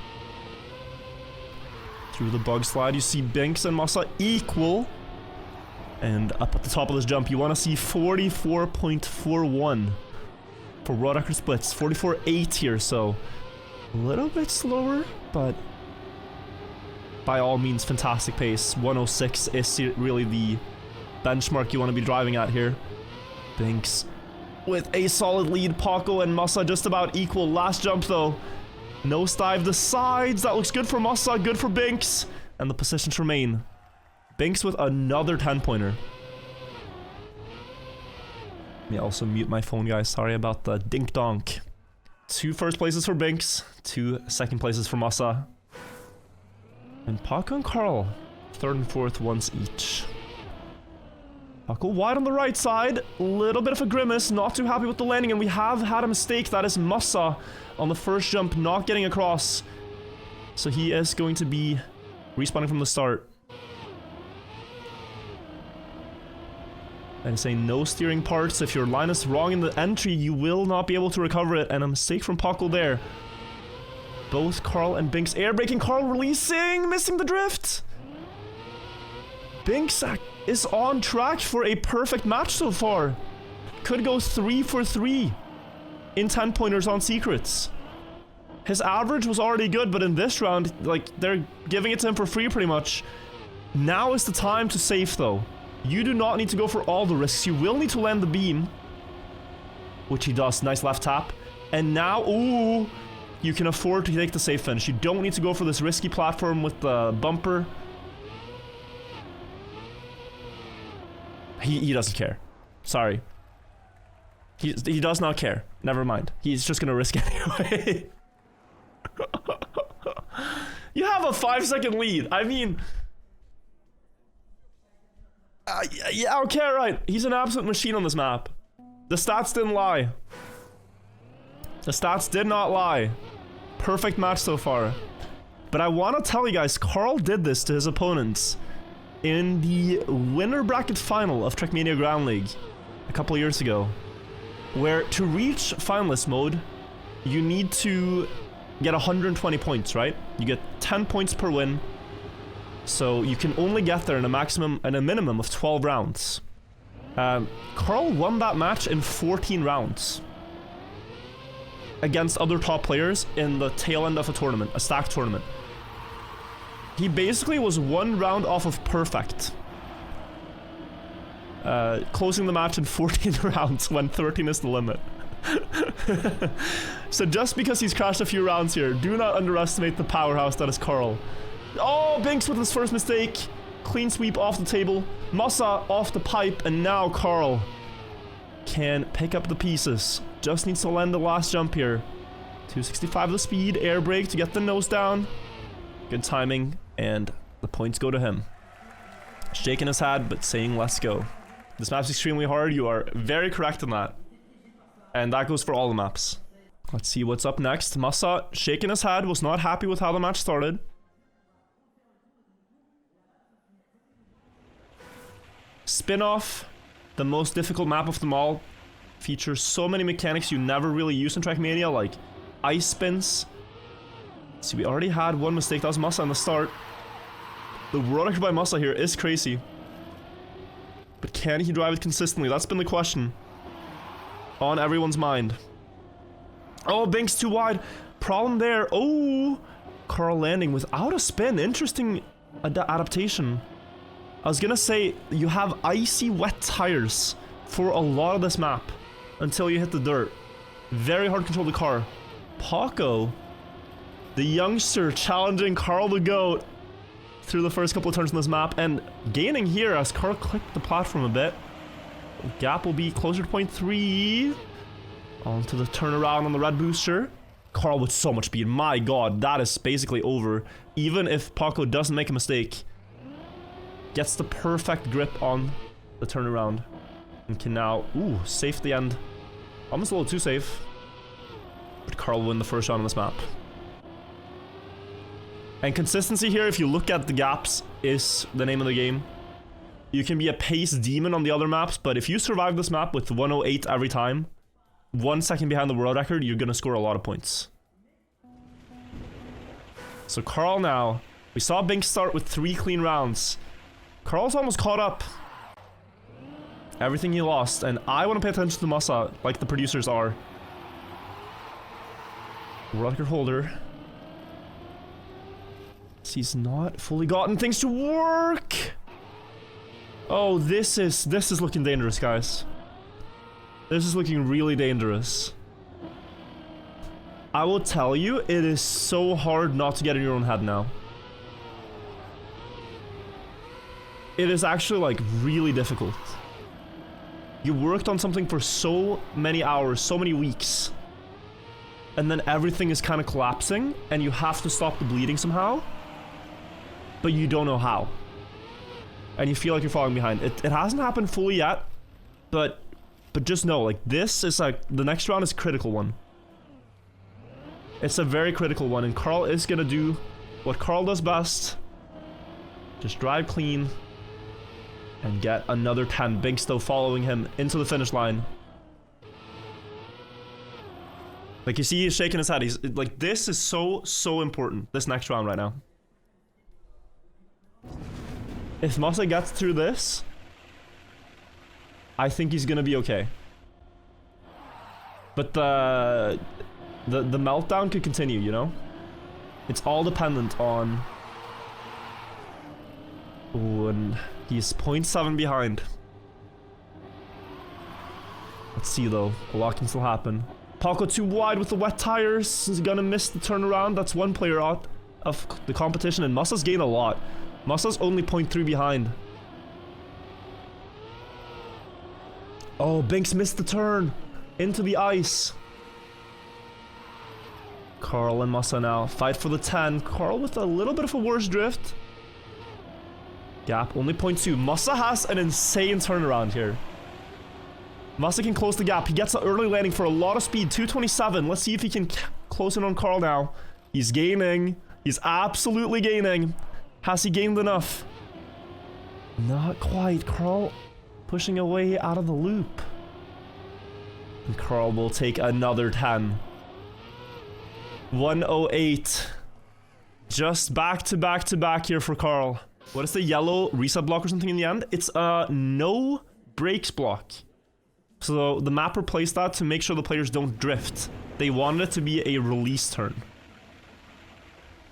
Through the bug slide, you see Binks and Massa equal. And up at the top of this jump, you want to see 44.41 for world record splits. 44.8 here, so... A little bit slower, but... By all means, fantastic pace. 106 is really the benchmark you want to be driving at here. Binks with a solid lead. Paco and Massa just about equal. Last jump though. Nosedive the sides. That looks good for Massa, good for Binks. And the positions remain. Binks with another 10-pointer. Let me also mute my phone, guys. Sorry about the dink-donk. 2 first places for Binks. 2 second places for Massa. And Paco and Carl, 3rd and 4th once each. Paco wide on the right side. Little bit of a grimace. Not too happy with the landing. And we have had a mistake. That is Massa on the first jump, not getting across. So he is going to be respawning from the start. And saying no steering parts. If your line is wrong in the entry, you will not be able to recover it. And a mistake from Paco there. Both Carl and Binks air braking. Carl releasing, missing the drift. Binks is on track for a perfect match so far. Could go 3 for 3 in 10 pointers on secrets. His average was already good, but in this round, like, they're giving it to him for free pretty much. Now is the time to save though. You do not need to go for all the risks. You will need to land the beam, which he does. Nice left tap. And now, ooh, you can afford to take the safe finish. You don't need to go for this risky platform with the bumper. He doesn't care. Sorry. He does not care. Never mind. He's just gonna risk anyway. You have a 5-second lead. I mean... yeah, okay, right. He's an absolute machine on this map. The stats didn't lie. The stats did not lie. Perfect match so far. But I want to tell you guys, Carl did this to his opponents in the winner bracket final of Trackmania Ground League a couple of years ago, where to reach finalist mode, you need to get 120 points, right? You get 10 points per win. So you can only get there in a minimum of 12 rounds. Carl won that match in 14 rounds against other top players in the tail end of a tournament, a stacked tournament. He basically was 1 round off of perfect. Closing the match in 14 rounds when 13 is the limit. So just because he's crashed a few rounds here, do not underestimate the powerhouse that is Carl. Oh, Binks with his first mistake. Clean sweep off the table. Massa off the pipe, and now Carl can pick up the pieces. Just needs to land the last jump here. 265 the speed, air brake to get the nose down. Good timing, and the points go to him. Shaking his head, but saying let's go. This map's extremely hard, you are very correct in that. And that goes for all the maps. Let's see what's up next. Massa, shaking his head, was not happy with how the match started. Spin-off, the most difficult map of them all, features so many mechanics you never really use in Trackmania, like ice spins. See, we already had one mistake. That was Massa on the start. The world record by Massa here is crazy. But can he drive it consistently? That's been the question on everyone's mind. Oh, Binks too wide. Problem there. Oh, Carl landing without a spin. Interesting adaptation. I was gonna say, you have icy wet tires for a lot of this map until you hit the dirt. Very hard to control the car. Paco, the youngster, challenging Carl the GOAT through the first couple of turns on this map and gaining here as Carl clipped the platform a bit. Gap will be closer to point 3. Onto the turnaround on the red booster. Carl with so much speed. My god, that is basically over. Even if Paco doesn't make a mistake. Gets the perfect grip on the turnaround. And can now, ooh, safe the end. Almost a little too safe. But Carl will win the first round on this map. And consistency here, if you look at the gaps, is the name of the game. You can be a pace demon on the other maps, but if you survive this map with 108 every time, 1 second behind the world record, you're gonna score a lot of points. So Carl now, we saw Binks start with 3 clean rounds. Carl's almost caught up. Everything he lost, and I want to pay attention to Massa, like the producers are. World record holder. He's not fully gotten things to work. Oh, this is looking dangerous, guys. This is looking really dangerous. I will tell you, it is so hard not to get in your own head now. It is actually, like, really difficult. You worked on something for so many hours, so many weeks. And then everything is kind of collapsing, and you have to stop the bleeding somehow. But you don't know how. and you feel like you're falling behind. It hasn't happened fully yet, but just know, like, this is like, the next round is a critical one. It's a very critical one, and Carl is gonna do what Carl does best. Just drive clean and get another 10. Binks still following him into the finish line. Like, you see he's shaking his head. He's like, this is so important, this next round right now. If Massa gets through this, I think he's gonna be okay. But the meltdown could continue, you know? It's all dependent on... Oh, and he's 0.7 behind. Let's see though, a lot can still happen. Paco too wide with the wet tires. He's gonna miss the turnaround. That's one player out of the competition, and Massa's gained a lot. Massa's only 0.3 behind. Oh, Binks missed the turn into the ice. Carl and Massa now fight for the 10. Carl with a little bit of a worse drift. Gap only 0.2. Massa has an insane turnaround here. Massa can close the gap. He gets an early landing for a lot of speed. 227. Let's see if he can close in on Carl now. He's gaining. He's absolutely gaining. Has he gained enough? Not quite. Carl pushing away out of the loop. And Carl will take another 10. 108. Just back to back to back here for Carl. What is the yellow reset block or something in the end? It's a no brakes block. So the map replaced that to make sure the players don't drift. They wanted it to be a release turn.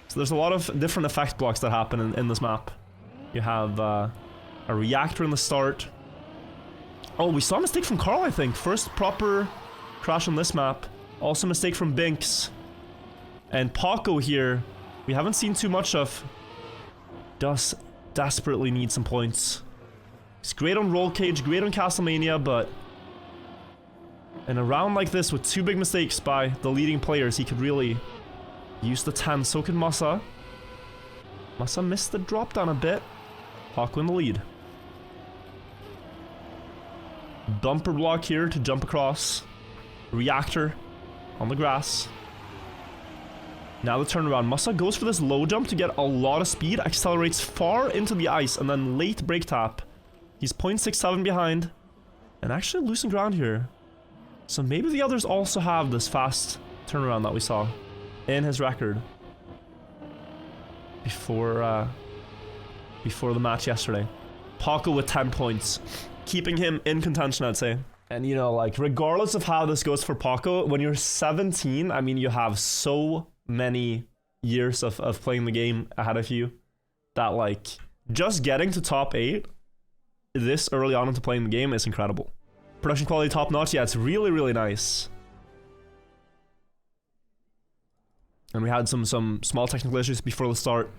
So there's a lot of different effect blocks that happen in this map. You have a reactor in the start. Oh, we saw a mistake from Carl, I think. First proper crash on this map. Also a mistake from Binks. And Paco here, we haven't seen too much of. Does desperately need some points. He's great on Roll Cage, great on Castlemania, but in a round like this with two big mistakes by the leading players, he could really use the 10. So could Massa. Massa missed the drop down a bit. Paco in the lead. Bumper block here to jump across. Reactor on the grass. Now the turnaround. Massa goes for this low jump to get a lot of speed. Accelerates far into the ice and then late brake tap. He's 0.67 behind. And actually losing ground here. So maybe the others also have this fast turnaround that we saw in his record. Before the match yesterday. Paco with 10 points. Keeping him in contention, I'd say. And you know, like, regardless of how this goes for Paco, when you're 17, I mean, you have so many years of playing the game ahead of you that, like, just getting to top 8 this early on into playing the game is incredible. Production quality top notch, yeah, it's really, really nice. And we had some small technical issues before the start.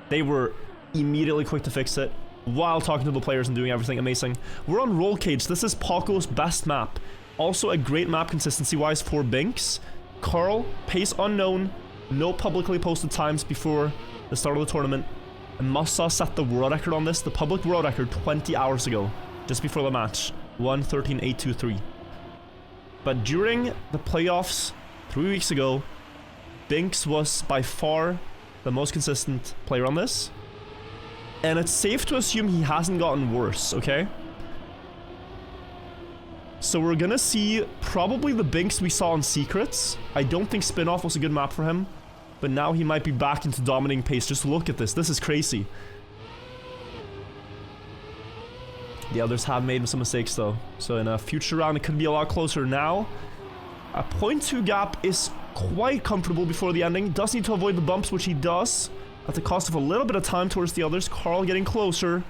They were immediately quick to fix it while talking to the players and doing everything amazing. We're on Roll Cage. This is Paco's best map. Also a great map consistency-wise for Binks. Carl, pace unknown, no publicly posted times before the start of the tournament. And Massa set the world record on this, the public world record 20 hours ago, just before the match. 1:13.823. But during the playoffs 3 weeks ago, Binks was by far the most consistent player on this. And it's safe to assume he hasn't gotten worse, okay? So we're gonna see probably the Binks we saw in Secrets. I don't think Spinoff was a good map for him. But now he might be back into dominating pace. Just look at this. This is crazy. The others have made some mistakes though. So in a future round, it could be a lot closer. Now, a 0.2 gap is quite comfortable before the ending. Does need to avoid the bumps, which he does, at the cost of a little bit of time towards the others. Carl getting closer.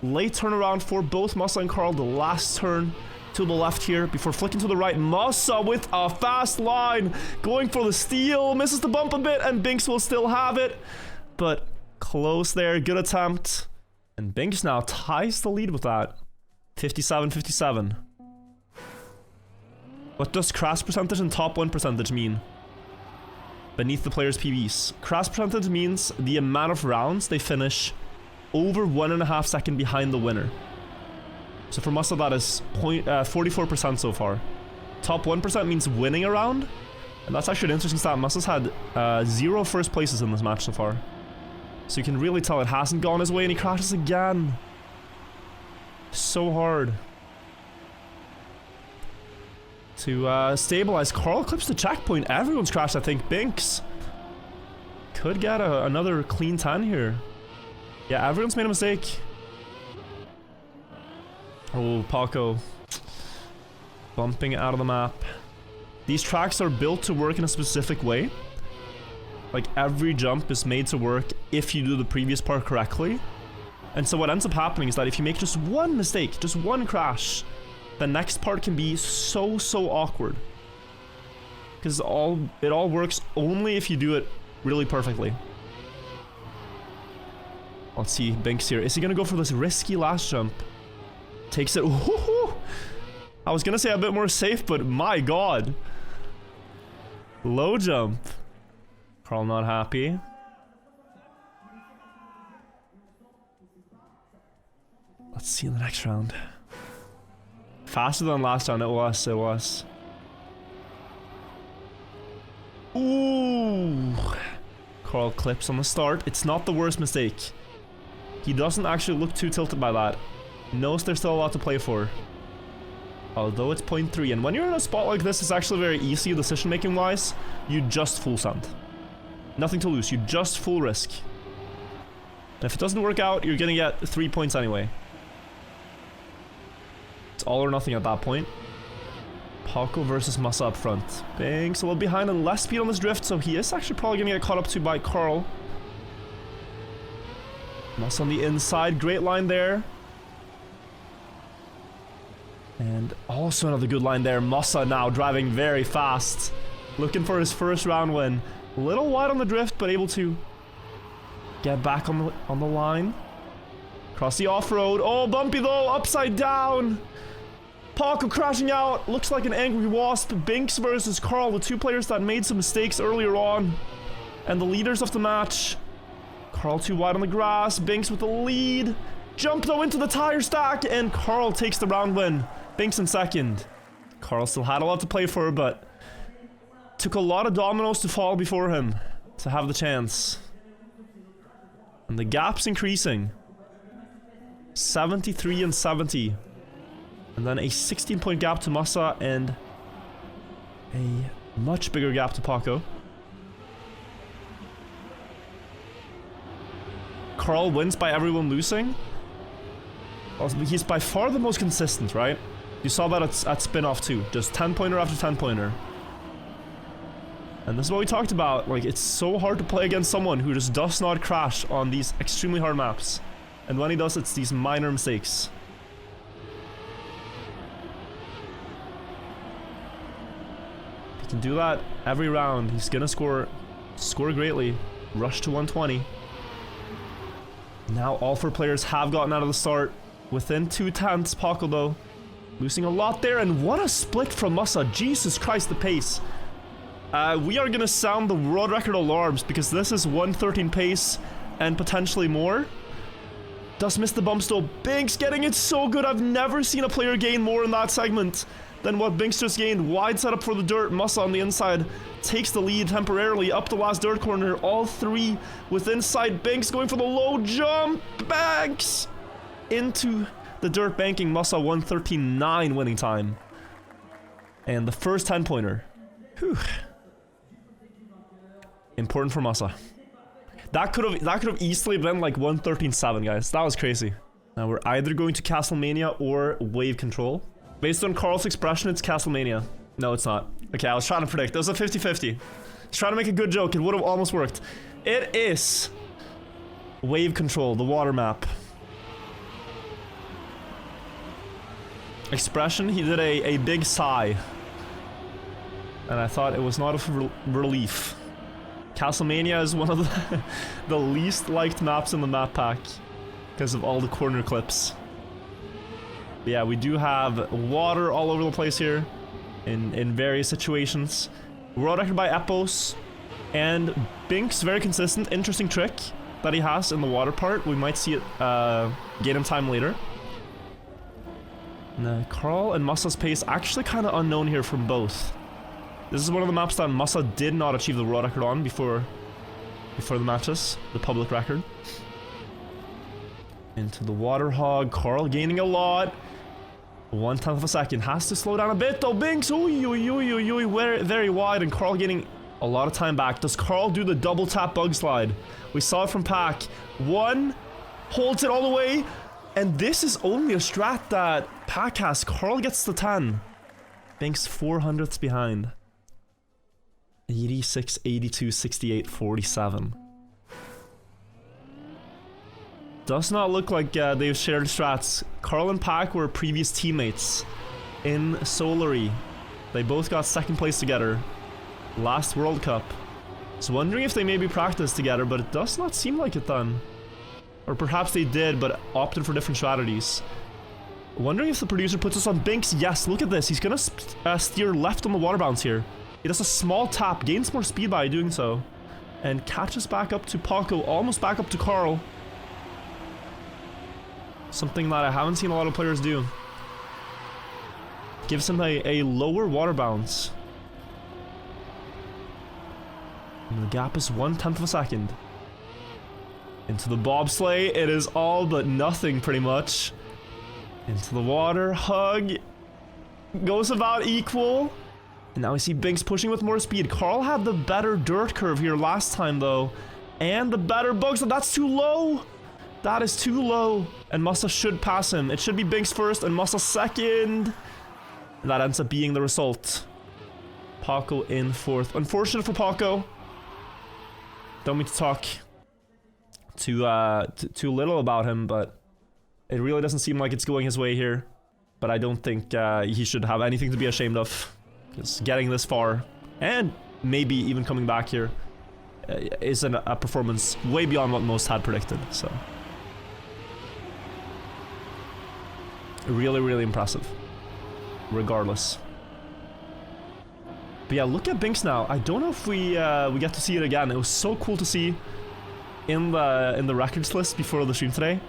Late turnaround for both Massa and Carl. The last turn to the left here before flicking to the right. Massa with a fast line. Going for the steal. Misses the bump a bit, and Binks will still have it. But close there. Good attempt. And Binks now ties the lead with that. 57-57. What does crash percentage and top 1 percentage mean? Beneath the player's PBs. Crash percentage means the amount of rounds they finish over 1.5 seconds behind the winner. So for Musa, that is 44% so far. Top 1% means winning a round. And that's actually an interesting stat. Musa's had 0 first places in this match so far. So you can really tell it hasn't gone his way, and he crashes again. So hard. To stabilize, Carl clips the checkpoint. Everyone's crashed, I think. Binks could get another clean 10 here. Yeah, everyone's made a mistake. Oh, Paco bumping out of the map. These tracks are built to work in a specific way. Like, every jump is made to work if you do the previous part correctly. And so what ends up happening is that if you make just one mistake, just one crash, the next part can be so awkward. Because it all works only if you do it really perfectly. Let's see, Binks here. Is he gonna go for this risky last jump? Takes it. Woohoo! I was gonna say a bit more safe, but my god. Low jump. Carl not happy. Let's see in the next round. Faster than last round, it was. Ooh. Carl clips on the start. It's not the worst mistake. He doesn't actually look too tilted by that. Knows there's still a lot to play for. Although it's 0.3, and when you're in a spot like this, it's actually very easy decision making wise. You just full send. Nothing to lose, you just full risk. And if it doesn't work out, you're gonna get 3 points anyway. It's all or nothing at that point. Paco versus Musa up front. Binks a little behind and less speed on this drift, so he is actually probably gonna get caught up to by Carl. Musa on the inside, great line there. And also another good line there. Musa now driving very fast. Looking for his first round win. A little wide on the drift, but able to get back on the line. Across the off-road. Oh, bumpy though. Upside down. Paco crashing out. Looks like an angry wasp. Binks versus Carl, the two players that made some mistakes earlier on. And the leaders of the match. Carl too wide on the grass. Binks with the lead. Jump though into the tire stack. And Carl takes the round win. Binks in second. Carl still had a lot to play for, but took a lot of dominoes to fall before him to have the chance. And the gap's increasing. 73 and 70. And then a 16-point gap to Musa and a much bigger gap to Paco. Carl wins by everyone losing. He's by far the most consistent, right? You saw that at spin-off too. Just 10-pointer after 10-pointer. And this is what we talked about. Like, it's so hard to play against someone who just does not crash on these extremely hard maps. And when he does, it's these minor mistakes. He can do that every round. He's gonna score greatly. Rush to 120. Now all 4 players have gotten out of the start. Within 2/10, Paco though. Losing a lot there, and what a split from Musa. Jesus Christ, the pace. We are gonna sound the world record alarms because this is 113 pace and potentially more. Does miss the bumps though. Binks getting it so good. I've never seen a player gain more in that segment than what Binks just gained. Wide setup for the dirt. Musa on the inside takes the lead temporarily up the last dirt corner. All 3 with inside. Binks going for the low jump. Banks into the dirt, banking. Musa 113.9 winning time. And the first 10-pointer. Whew. Important for Musa. That could have easily been like 113.7, guys. That was crazy. Now we're either going to Castlemania or Wave Control. Based on Carl's expression, it's Castlemania. No, it's not. Okay, I was trying to predict. It was a 50-50. I was trying to make a good joke. It would have almost worked. It is Wave Control, the water map. Expression, he did a big sigh. And I thought it was not a relief. Castlemania is one of the least liked maps in the map pack because of all the corner clips. But yeah, we do have water all over the place here in various situations. World record by Epos, and Binks very consistent. Interesting trick. that he has in the water part. We might see it gain him time later. And, Carl and Musa's pace actually kind of unknown here from both. This is one of the maps that Musa did not achieve the world record on before the matches, the public record. Into the water hog, Carl gaining a lot. 1/10 of a second, has to slow down a bit though. Binks, very wide, and Carl getting a lot of time back. Does Carl do the double tap bug slide? We saw it from Pack. One, holds it all the way, and this is only a strat that Pack has. Carl gets the 10. Binks 400ths behind. 86, 82, 68, 47. Does not look like they've shared strats. Carl and Pack were previous teammates in Solary. They both got second place together last World Cup. I was wondering if they maybe practiced together, but it does not seem like it then. Or perhaps they did, but opted for different strategies. Wondering if the producer puts us on Binks. Yes, look at this. He's gonna steer left on the water bounce here. He does a small tap, gains more speed by doing so, and catches back up to Paco, almost back up to Carl. Something that I haven't seen a lot of players do. Gives him a lower water bounce. And the gap is 1/10 of a second. Into the bobsleigh, it is all but nothing pretty much. Into the water, hug. Goes about equal. And now we see Binks pushing with more speed. Carl had the better dirt curve here last time though. And the better bugs, so that's too low. That is too low, and Musa should pass him. It should be Binks first and Musa second. And that ends up being the result. Paco in fourth. Unfortunate for Paco. Don't mean to talk too little about him, but it really doesn't seem like it's going his way here. But I don't think he should have anything to be ashamed of. Because getting this far, and maybe even coming back here, is a performance way beyond what most had predicted, so. Really, really impressive. Regardless. But yeah, look at Binks now. I don't know if we get to see it again. It was so cool to see in the records list before the stream today.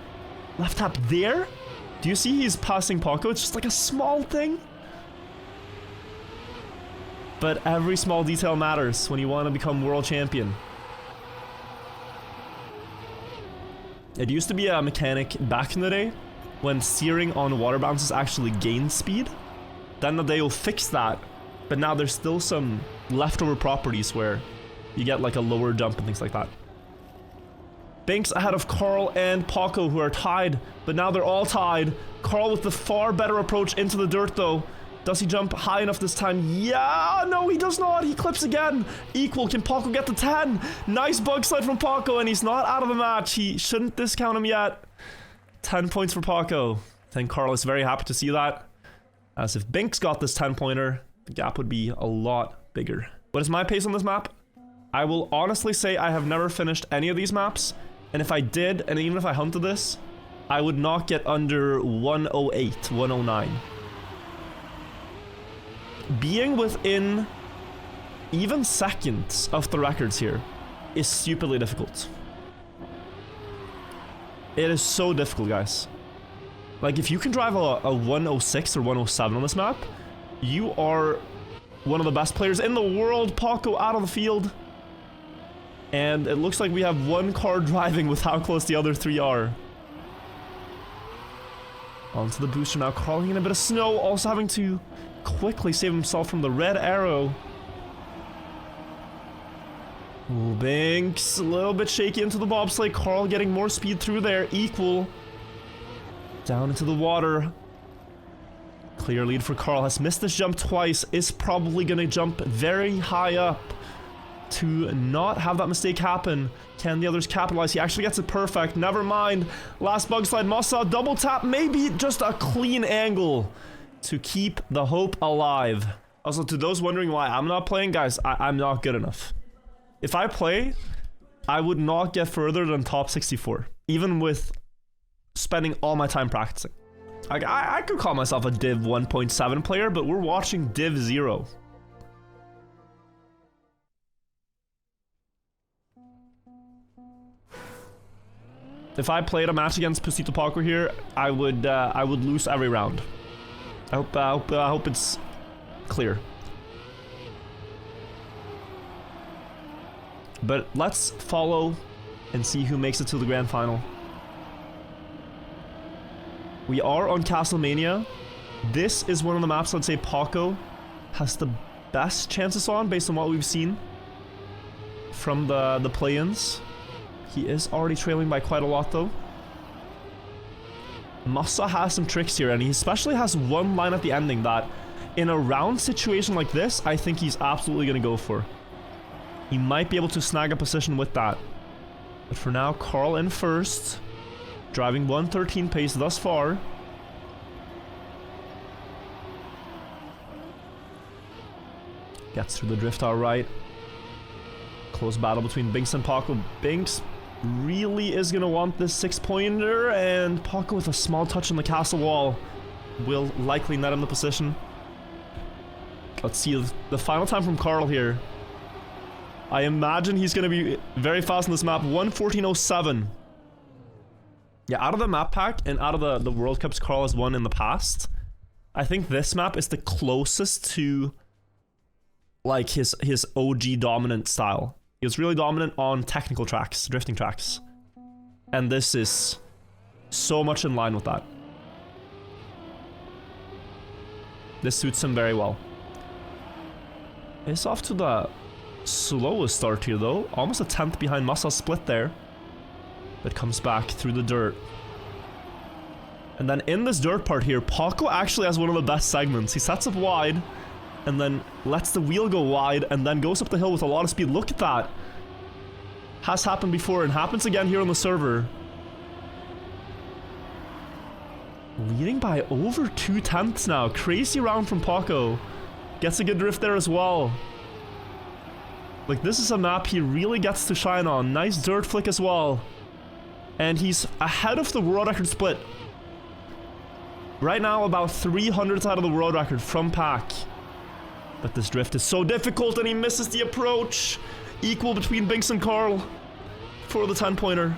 Left tap there. Do you see he's passing Paco? It's just like a small thing. But every small detail matters when you want to become world champion. It used to be a mechanic back in the day when steering on water bounces actually gained speed. Then they will fix that, but now there's still some leftover properties where you get like a lower jump and things like that. Binks ahead of Carl and Paco, who are tied, but now they're all tied. Carl with the far better approach into the dirt though. Does he jump high enough this time? Yeah, no he does not. He clips again. Equal, can Paco get the 10? Nice bug slide from Paco, and he's not out of the match. He shouldn't discount him yet. 10 points for Paco. I think Carl is very happy to see that. As if Binks got this 10-pointer, the gap would be a lot bigger. What is my pace on this map? I will honestly say I have never finished any of these maps. And if I did, and even if I hunted this, I would not get under 108, 109. Being within even seconds of the records here is stupidly difficult. It is so difficult, guys. Like, if you can drive a 106 or 107 on this map, you are one of the best players in the world. Paco out of the field. And it looks like we have one car driving with how close the other three are. Onto the booster now, crawling in a bit of snow, also having to quickly save himself from the red arrow. Ooh, Binks, a little bit shaky into the bobsleigh. Carl getting more speed through there, equal. Down into the water. Clear lead for Carl, has missed this jump twice, is probably gonna jump very high up to not have that mistake happen. Can the others capitalize? He actually gets it perfect. Never mind. Last bug slide. Musa double tap. Maybe just a clean angle to keep the hope alive. Also, to those wondering why I'm not playing, guys, I'm not good enough. If I play, I would not get further than top 64, even with spending all my time practicing. I could call myself a Div 1.7 player, but we're watching Div 0. If I played a match against Pusito Paco here, I would lose every round. I hope it's clear. But let's follow and see who makes it to the grand final. We are on Castlemania. This is one of the maps I'd say Paco has the best chances on based on what we've seen from the play-ins. He is already trailing by quite a lot though. Massa has some tricks here, and he especially has one line at the ending that in a round situation like this, I think he's absolutely going to go for. He might be able to snag a position with that. But for now, Carl in first, driving 113 pace thus far. Gets through the drift alright. Close battle between Binks and Paco. Binks really is going to want this 6-pointer, and Paco with a small touch on the castle wall will likely net him the position. Let's see the final time from Carl here. I imagine he's going to be very fast on this map. 1:14.07. Yeah, out of the map pack and out of the World Cups Carl has won in the past, I think this map is the closest to like his OG dominant style. He was really dominant on technical tracks, drifting tracks. And this is so much in line with that. This suits him very well. It's off to the slowest start here though. Almost a 10th behind Massa's split there. But comes back through the dirt. And then in this dirt part here, Paco actually has one of the best segments. He sets up wide, and then lets the wheel go wide, and then goes up the hill with a lot of speed. Look at that. Has happened before and happens again here on the server. Leading by over 2/10 now. Crazy round from Paco. Gets a good drift there as well. Like, this is a map he really gets to shine on. Nice dirt flick as well. And he's ahead of the world record split. Right now, about 300s out of the world record from pack. But this drift is so difficult, and he misses the approach. Equal between Binks and Carl for the 10-pointer.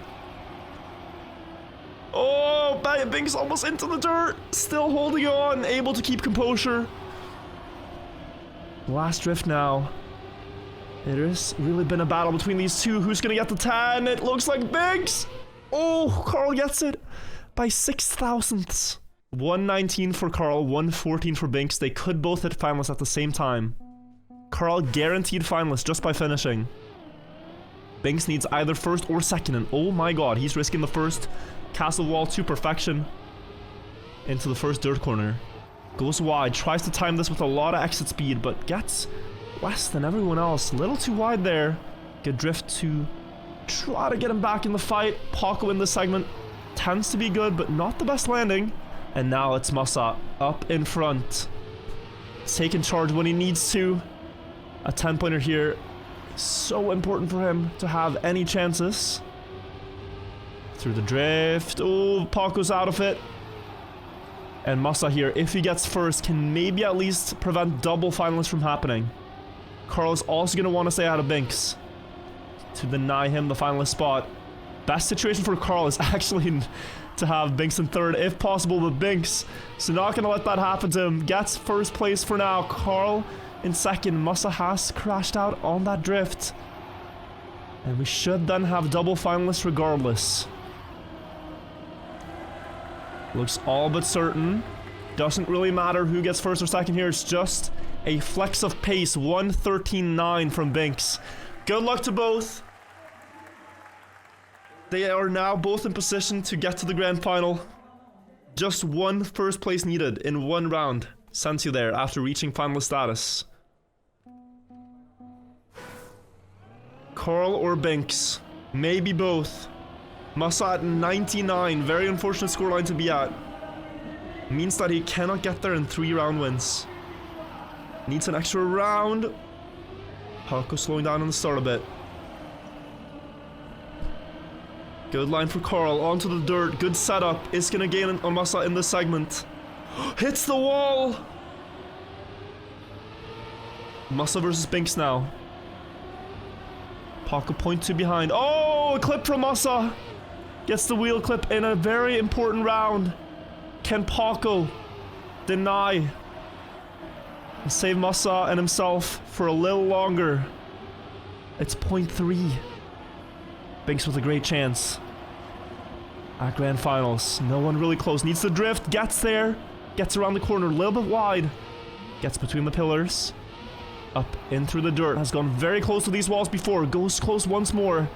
Oh, Binks almost into the dirt. Still holding on, able to keep composure. Last drift now. It has really been a battle between these two. Who's going to get the 10? It looks like Binks. Oh, Carl gets it by 6 thousandths. 119 for Carl, 114 for Binks. They could both hit finalists at the same time. Carl guaranteed finalist just by finishing. Binks needs either first or second, and oh my god, he's risking the first castle wall to perfection. Into the first dirt corner. Goes wide, tries to time this with a lot of exit speed, but gets less than everyone else. A little too wide there. Good drift to try to get him back in the fight. Paco in this segment tends to be good, but not the best landing. And now it's Massa up in front. He's taking charge when he needs to. A 10-pointer here. So important for him to have any chances. Through the drift. Oh, Paco's out of it. And Massa here, if he gets first, can maybe at least prevent double finalists from happening. Carl's also going to want to stay out of Binks to deny him the finalist spot. Best situation for Carl is actually to have Binks in third if possible, but Binks is not going to let that happen to him. Gets first place for now. Carl in second. Massa has crashed out on that drift. And we should then have double finalists regardless. Looks all but certain. Doesn't really matter who gets first or second here. It's just a flex of pace. 113.9 from Binks. Good luck to both. They are now both in position to get to the grand final. Just one first place needed in one round sends you there after reaching finalist status. Carl or Binks. Maybe both. Massa at 99. Very unfortunate scoreline to be at. Means that he cannot get there in 3 round wins. Needs an extra round. Paco slowing down on the start a bit. Good line for Carl, onto the dirt, good setup, is gonna gain on Massa in this segment. Hits the wall! Massa versus Binks now. Paco 0.2 behind. Oh, a clip from Massa! Gets the wheel clip in a very important round. Can Paco deny and save Massa and himself for a little longer? It's 0.3. Binks with a great chance. At Grand Finals, no one really close. Needs to drift, gets there. Gets around the corner, a little bit wide. Gets between the pillars. Up in through the dirt. Has gone very close to these walls before. Goes close once more.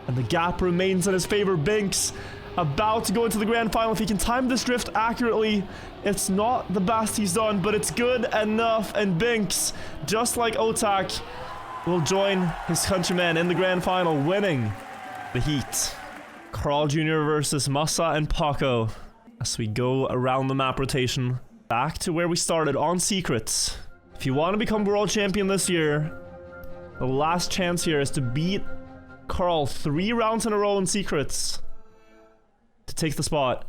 And the gap remains in his favor. Binks about to go into the grand final. If he can time this drift accurately, it's not the best he's done, but it's good enough. And Binks, just like Otak, will join his countrymen in the grand final, winning the heat. Carl Jr. versus Massa and Paco. As we go around the map rotation, back to where we started on secrets. If you want to become world champion this year, the last chance here is to beat Carl 3 rounds in a row in secrets to take the spot.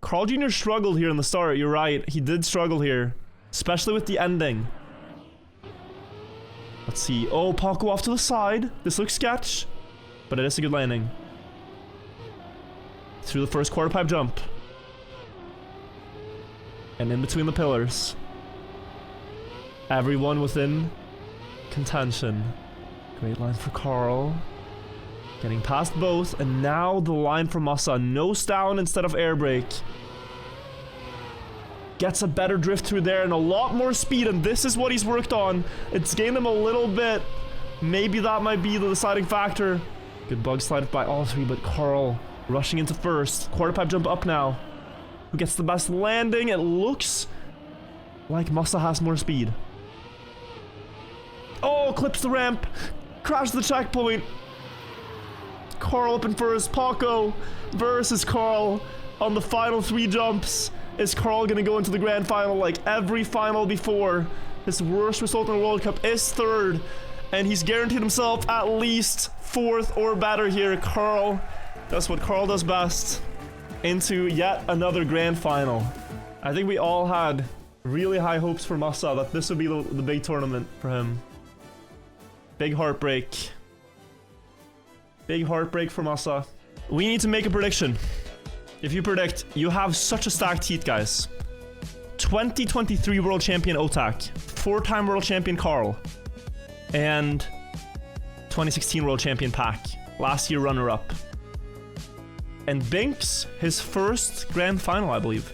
Carl Jr. struggled here in the start, you're right. He did struggle here, especially with the ending. Let's see. Oh, Paco off to the side. This looks sketch, but it is a good landing. Through the first quarter pipe jump. And in between the pillars. Everyone within contention. Great line for Carl. Getting past both. And now the line for Massa. Nose down instead of air brake. Gets a better drift through there and a lot more speed. And this is what he's worked on. It's gained him a little bit. Maybe that might be the deciding factor. Good bug slide by all three, but Carl rushing into first. Quarter pipe jump up now. Who gets the best landing? It looks like Massa has more speed. Oh, clips the ramp. Crashes the checkpoint. Carl up in first. Paco versus Carl on the final 3 jumps. Is Carl going to go into the grand final like every final before? His worst result in the World Cup is 3rd. And he's guaranteed himself at least 4th or better here. Carl, that's what Carl does best. Into yet another grand final. I think we all had really high hopes for Massa that this would be the big tournament for him. Big heartbreak. Big heartbreak for Massa. We need to make a prediction. If you predict, you have such a stacked heat, guys. 2023 world champion Otak, 4-time world champion Carl, and 2016 world champion Pac, last year runner-up. And Binks, his first grand final, I believe,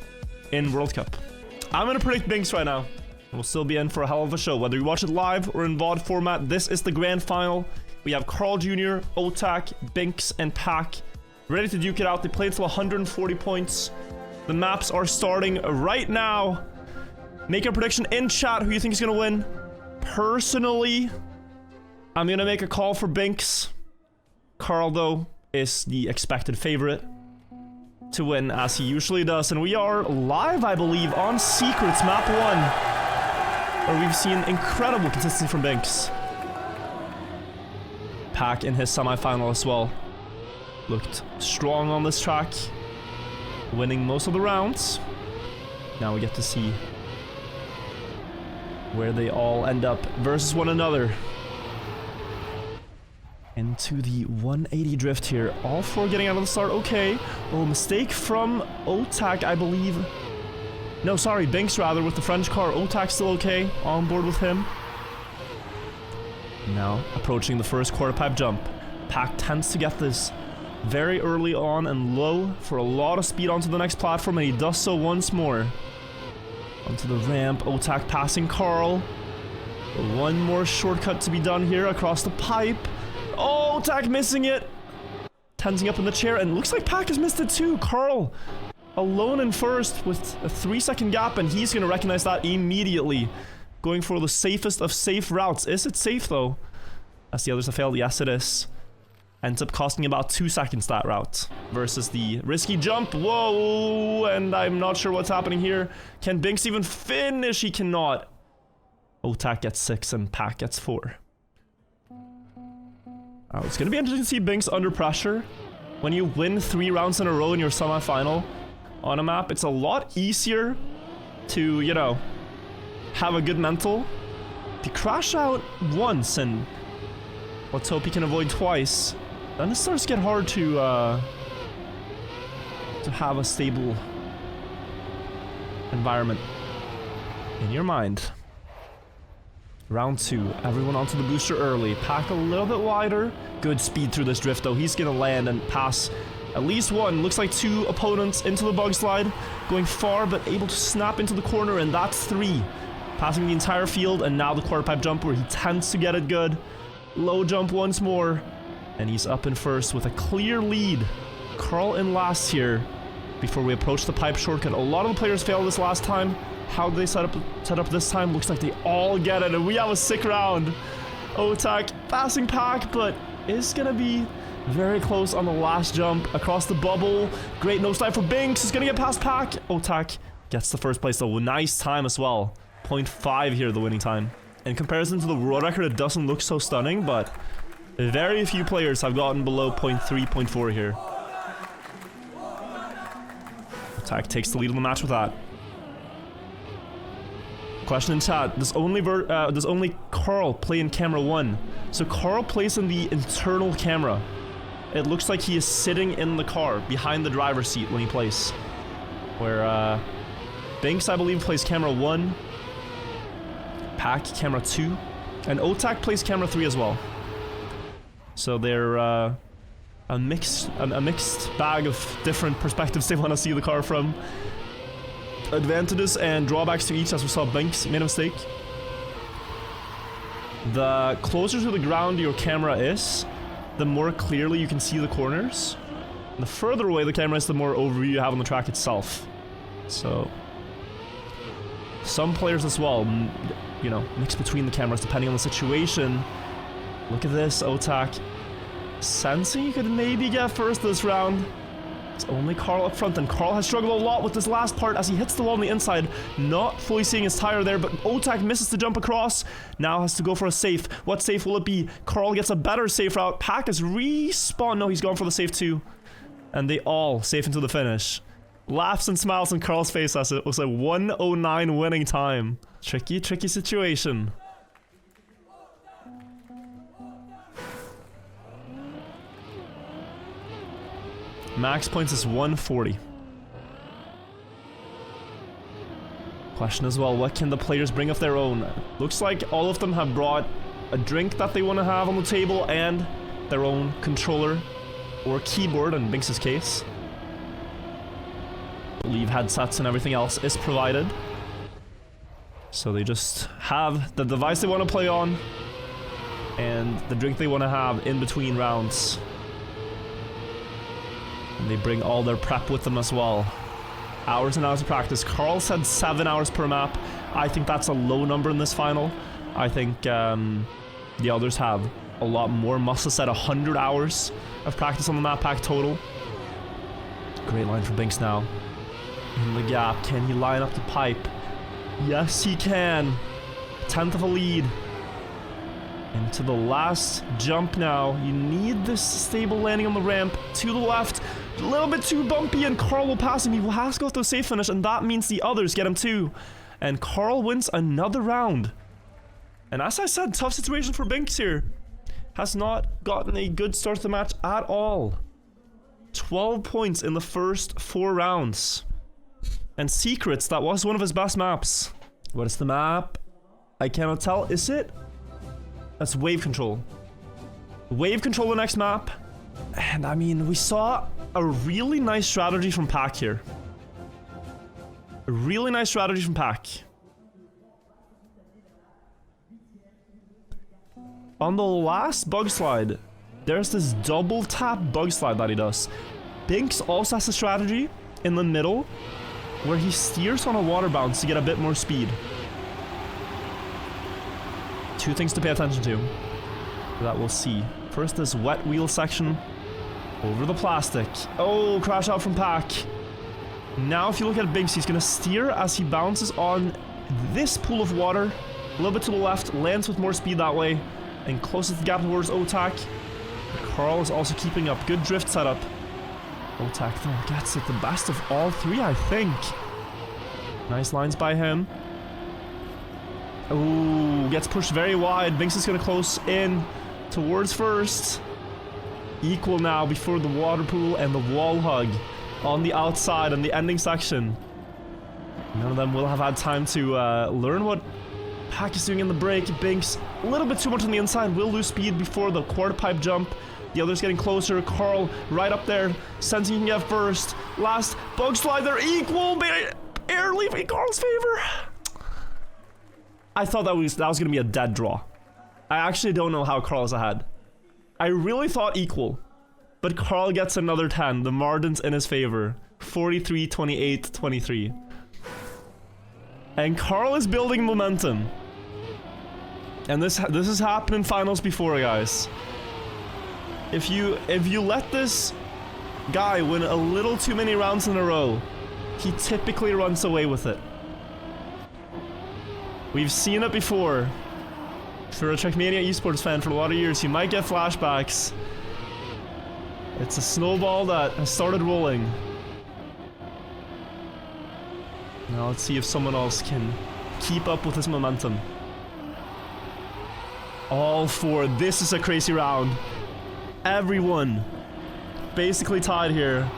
in World Cup. I'm gonna predict Binks right now. We'll still be in for a hell of a show. Whether you watch it live or in VOD format, this is the grand final. We have Carl Jr., Otak, Binks, and Pac ready to duke it out. They play until 140 points. The maps are starting right now. Make a prediction in chat who you think is gonna win. Personally, I'm gonna make a call for Binks. Carl, though, is the expected favorite to win, as he usually does. And we are live, I believe, on Secrets Map 1, where we've seen incredible consistency from Binks. Pac in his semi-final as well. Looked strong on this track, winning most of the rounds. Now we get to see where they all end up versus one another. Into the 180 drift here. All 4 getting out of the start. Okay. Oh, mistake from Otak, I believe. No, sorry, Binks rather, with the French car. Otak still okay. On board with him. Now approaching the first quarter pipe jump. Pac tends to get this very early on and low for a lot of speed onto the next platform, and he does so once more. Onto the ramp. Otak passing Carl. One more shortcut to be done here across the pipe. Oh, Otak missing it. Tensing up in the chair, and looks like Pac has missed it too. Carl alone in first with a 3-second gap, and he's going to recognize that immediately. Going for the safest of safe routes. Is it safe though? As the others have failed, yes it is. Ends up costing about 2 seconds that route. Versus the risky jump. Whoa, and I'm not sure what's happening here. Can Binks even finish? He cannot. Otak gets 6 and Pac gets 4. It's going to be interesting to see Binks under pressure. When you win 3 rounds in a row in your semi-final on a map, it's a lot easier to, you know, have a good mental. If you crash out once, and let's hope he can avoid twice, then it starts to get hard to to have a stable environment in your mind. Round 2, everyone onto the booster early. Pack a little bit wider. Good speed through this drift though. He's gonna land and pass at least one. Looks like 2 opponents into the bug slide. Going far but able to snap into the corner, and that's 3. Passing the entire field, and now the quarter pipe jump where he tends to get it good. Low jump once more, and he's up in first with a clear lead. Carl in last here before we approach the pipe shortcut. A lot of the players failed this last time. How do they set up this time? Looks like they all get it, and we have a sick round. Otak passing Pack, but is gonna be very close on the last jump across the bubble. Great nosedive for Binks. Is gonna get past Pack. Otak gets the first place though. Nice time as well. 0.5 here, the winning time. In comparison to the world record, it doesn't look so stunning, but very few players have gotten below 0.3, 0.4 here. Otak takes the lead in the match with that. Question in chat, does only Carl play in camera 1? So Carl plays in the internal camera. It looks like he is sitting in the car behind the driver's seat when he plays. Where Binks, I believe, plays camera 1, Pack camera 2, and Otak plays camera 3 as well. So they're a mixed bag of different perspectives they want to see the car from. Advantages and drawbacks to each, as we saw Binks made a mistake. The closer to the ground your camera is, the more clearly you can see the corners. And the further away the camera is, the more overview you have on the track itself. So some players as well, you know, mix between the cameras depending on the situation. Look at this, Otak sensing he could maybe get first this round. It's only Carl up front, and Carl has struggled a lot with this last part as he hits the wall on the inside, not fully seeing his tire there, but Otak misses the jump across, now has to go for a safe. What safe will it be? Carl gets a better safe route. Pack is respawned. No, he's gone for the safe too. And they all safe into the finish. Laughs and smiles on Carl's face as it was a 1:09 winning time. Tricky situation. Max points is 140. Question as well, what can the players bring of their own? Looks like all of them have brought a drink that they want to have on the table and their own controller or keyboard in Binks' case. I believe headsets and everything else is provided. So they just have the device they want to play on and the drink they want to have in between rounds. And they bring all their prep with them as well. Hours and hours of practice. Carl said 7 hours per map. I think that's a low number in this final. I think the others have a lot more. Must have said 100 hours of practice on the map pack total. Great line from Binks now. In the gap. Can he line up the pipe? Yes, he can. 10th of a lead. Into the last jump now. You need this stable landing on the ramp. To the left. A little bit too bumpy, and Carl will pass him. He will have to go through a safe finish, and that means the others get him too. And Carl wins another round. And as I said, tough situation for Binks here. Has not gotten a good start to the match at all. 12 points in the first 4 rounds. And Secrets, that was one of his best maps. What is the map? I cannot tell. Is it? That's Wave Control. Wave Control the next map. And I mean, we saw a really nice strategy from Pack here. A really nice strategy from Pack. On the last bug slide, there's this double tap bug slide that he does. Binks also has a strategy in the middle where he steers on a water bounce to get a bit more speed. 2 things to pay attention to that we'll see. First, this wet wheel section over the plastic. Oh, crash out from Pack. Now if you look at Binks, he's gonna steer as he bounces on this pool of water. A little bit to the left, lands with more speed that way, and closes the gap towards Otak. Carl is also keeping up. Good drift setup. Otak though gets it the best of all 3, I think. Nice lines by him. Oh, gets pushed very wide. Binks is gonna close in towards first. Equal now before the water pool and the wall hug. on the outside in the ending section. None of them will have had time to learn what Pack is doing in the break. Binks a little bit too much on the inside, will lose speed before the quarter pipe jump. The others getting closer. Carl right up there, sensing he can get first. Last bug slide, they're equal. Air leaving Carl's favor. I thought that was gonna be a dead draw. I actually don't know how Carl's ahead. I really thought equal, but Carl gets another 10. The margins in his favor. 43, 28, 23. And Carl is building momentum. And this has happened in finals before, guys. If you let this guy win a little too many rounds in a row, he typically runs away with it. We've seen it before. For a Trackmania esports fan for a lot of years, you might get flashbacks. It's a snowball that has started rolling. Now let's see if someone else can keep up with this momentum. All four. This is a crazy round. Everyone basically tied here.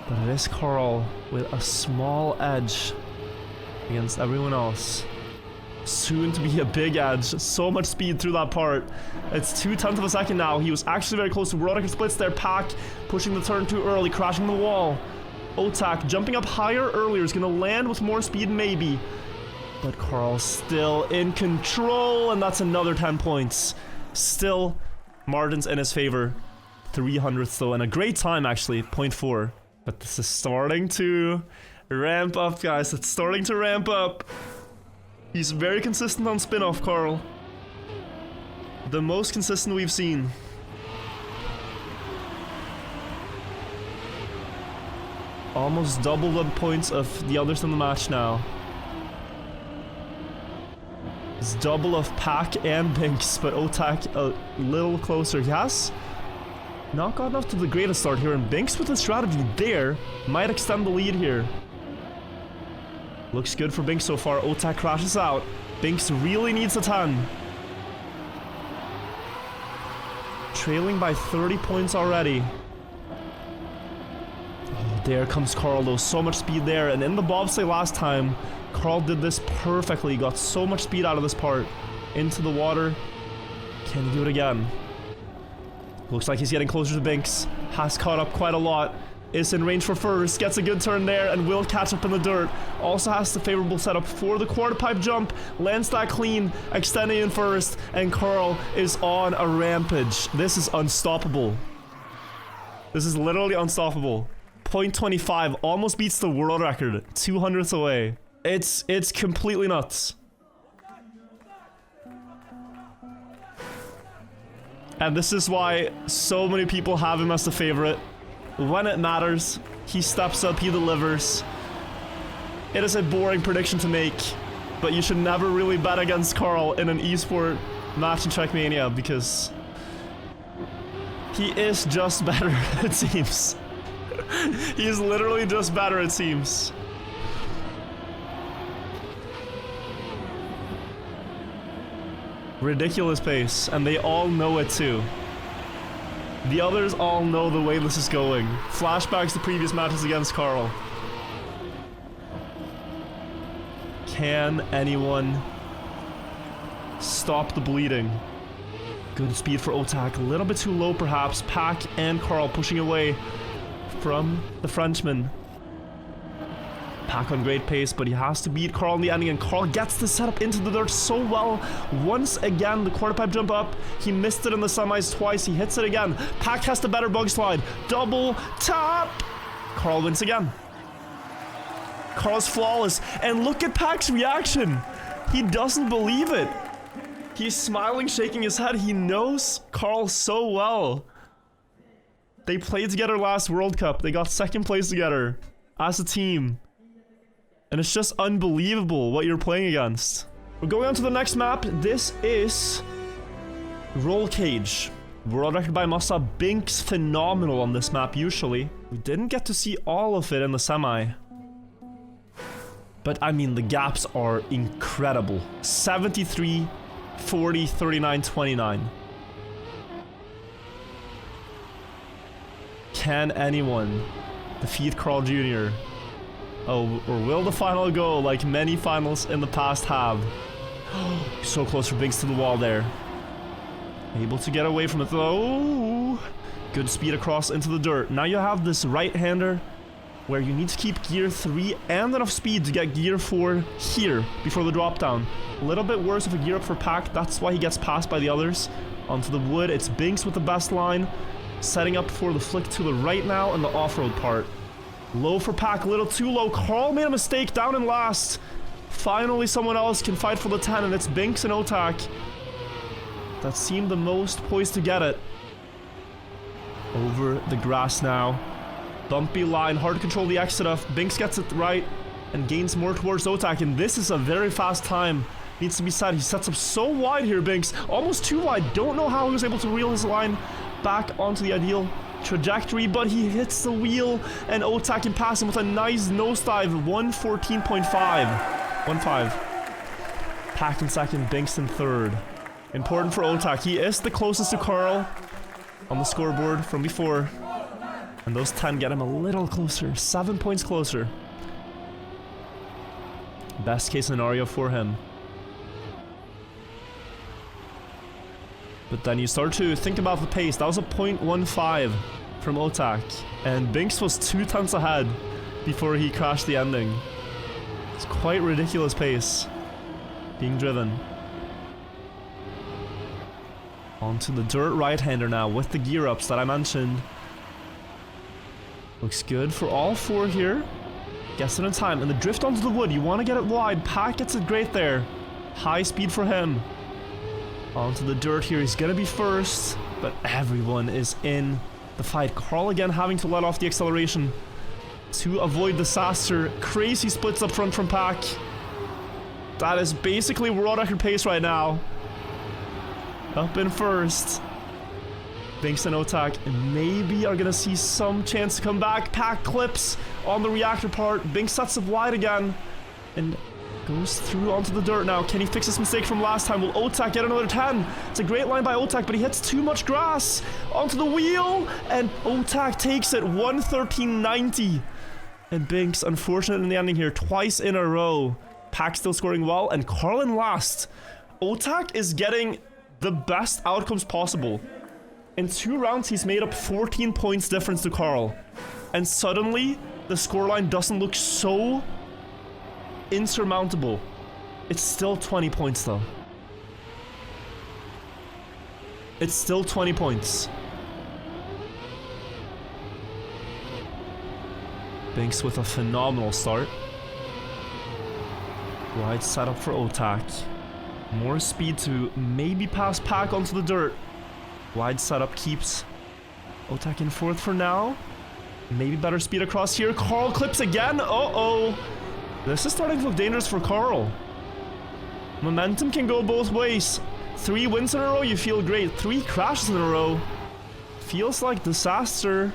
But it is Carl with a small edge against everyone else. Soon to be a big edge. So much speed through that part. It's 0.2 of a second now. He was actually very close to world record splits there. Pack pushing the turn too early, crashing the wall. Otak jumping up higher earlier is going to land with more speed maybe. But Carl still in control, and that's another 10 points. Still margins in his favor. 300th though, and a great time actually, 0.4. But this is starting to ramp up, guys. It's starting to ramp up. He's very consistent on spin-off, Carl. The most consistent we've seen. Almost double the points of the others in the match now. It's double of Pack and Binks, but Otak a little closer. He has not gotten off to the greatest start here, and Binks with the strategy there might extend the lead here. Looks good for Binks so far. Otak crashes out. Binks really needs a 10. Trailing by 30 points already. Oh, there comes Carl though. So much speed there. And in the bobsleigh last time, Carl did this perfectly. Got so much speed out of this part. Into the water. Can he do it again? Looks like he's getting closer to Binks. Has caught up quite a lot. Is in range for first, gets a good turn there, and will catch up in the dirt. Also has the favorable setup for the quarter pipe jump, lands that clean, extending in first, and Carl is on a rampage. This is unstoppable. This is literally unstoppable. 0.25, almost beats the world record, 200th away. It's completely nuts. And this is why so many people have him as the favorite. When it matters, he steps up, he delivers. It is a boring prediction to make, but you should never really bet against Carl in an esport match in Trackmania because he is just better, it seems. He is literally just better, it seems. Ridiculous pace, and they all know it too. The others all know the way this is going. Flashbacks to previous matches against Carl. Can anyone stop the bleeding? Good speed for Otak. A little bit too low perhaps. Pack and Carl pushing away from the Frenchman. Pack on great pace, but he has to beat Carl in the ending, and Carl gets the setup into the dirt so well. Once again, the quarter pipe jump up. He missed it in the semis twice. He hits it again. Pack has the better bug slide. Double tap. Carl wins again. Carl's flawless. And look at Pack's reaction. He doesn't believe it. He's smiling, shaking his head. He knows Carl so well. They played together last World Cup. They got second place together as a team. And it's just unbelievable what you're playing against. We're going on to the next map. This is Roll Cage. World record by Massa. Binks phenomenal on this map usually. We didn't get to see all of it in the semi. But I mean, the gaps are incredible. 73, 40, 39, 29. Can anyone defeat Carl Jr.? Oh, or will the final go like many finals in the past have? So close for Binks to the wall there. Able to get away from it though. Good speed across into the dirt. Now you have this right-hander where you need to keep gear 3 and enough speed to get gear 4 here before the drop down. A little bit worse of a gear up for Pack. That's why he gets passed by the others. Onto the wood. It's Binks with the best line. Setting up for the flick to the right now in the off-road part. Low for Pack, a little too low. Carl made a mistake down in last. Finally someone else can fight for the 10, and it's Binks and Otak that seem the most poised to get it. Over the grass now. Bumpy line, hard to control the exit off. Binks gets it right and gains more towards Otak, and this is a very fast time. Needs to be said. He sets up so wide here, Binks. Almost too wide. Don't know how he was able to reel his line back onto the ideal trajectory, but he hits the wheel, and Otak can pass him with a nice nosedive. 114.5. 1.5. Pack in second, Binks in third. Important for Otak. He is the closest to Carl on the scoreboard from before. And those 10 get him a little closer. 7 points closer. Best case scenario for him. But then you start to think about the pace. That was a 0.15 from Otak. And Binks was 2 tenths ahead before he crashed the ending. It's quite ridiculous pace being driven. Onto the dirt right-hander now with the gear ups that I mentioned. Looks good for all 4 here. Gets it in time. And the drift onto the wood. You want to get it wide. Pack gets it great there. High speed for him. Onto the dirt here. He's going to be first. But everyone is in the fight. Carl again having to let off the acceleration to avoid disaster. Crazy splits up front from Pack. That is basically world record pace right now. Up in first. Binks and Otak maybe are going to see some chance to come back. Pack clips on the reactor part. Binks sets up wide again. And goes through onto the dirt now. Can he fix his mistake from last time? Will Otak get another 10? It's a great line by Otak, but he hits too much grass. Onto the wheel. And Otak takes it. 113.90. And Binks, unfortunate in the ending here. Twice in a row. Pack still scoring well. And Carl in last. Otak is getting the best outcomes possible. In 2 rounds, he's made up 14 points difference to Carl. And suddenly, the scoreline doesn't look so insurmountable. It's still 20 points, though. It's still 20 points. Binks with a phenomenal start. Wide setup for Otak. More speed to maybe pass Pack onto the dirt. Wide setup keeps Otak in fourth for now. Maybe better speed across here. Carl clips again. Uh-oh. This is starting to look dangerous for Carl. Momentum can go both ways. 3 wins in a row, you feel great. 3 crashes in a row. Feels like disaster.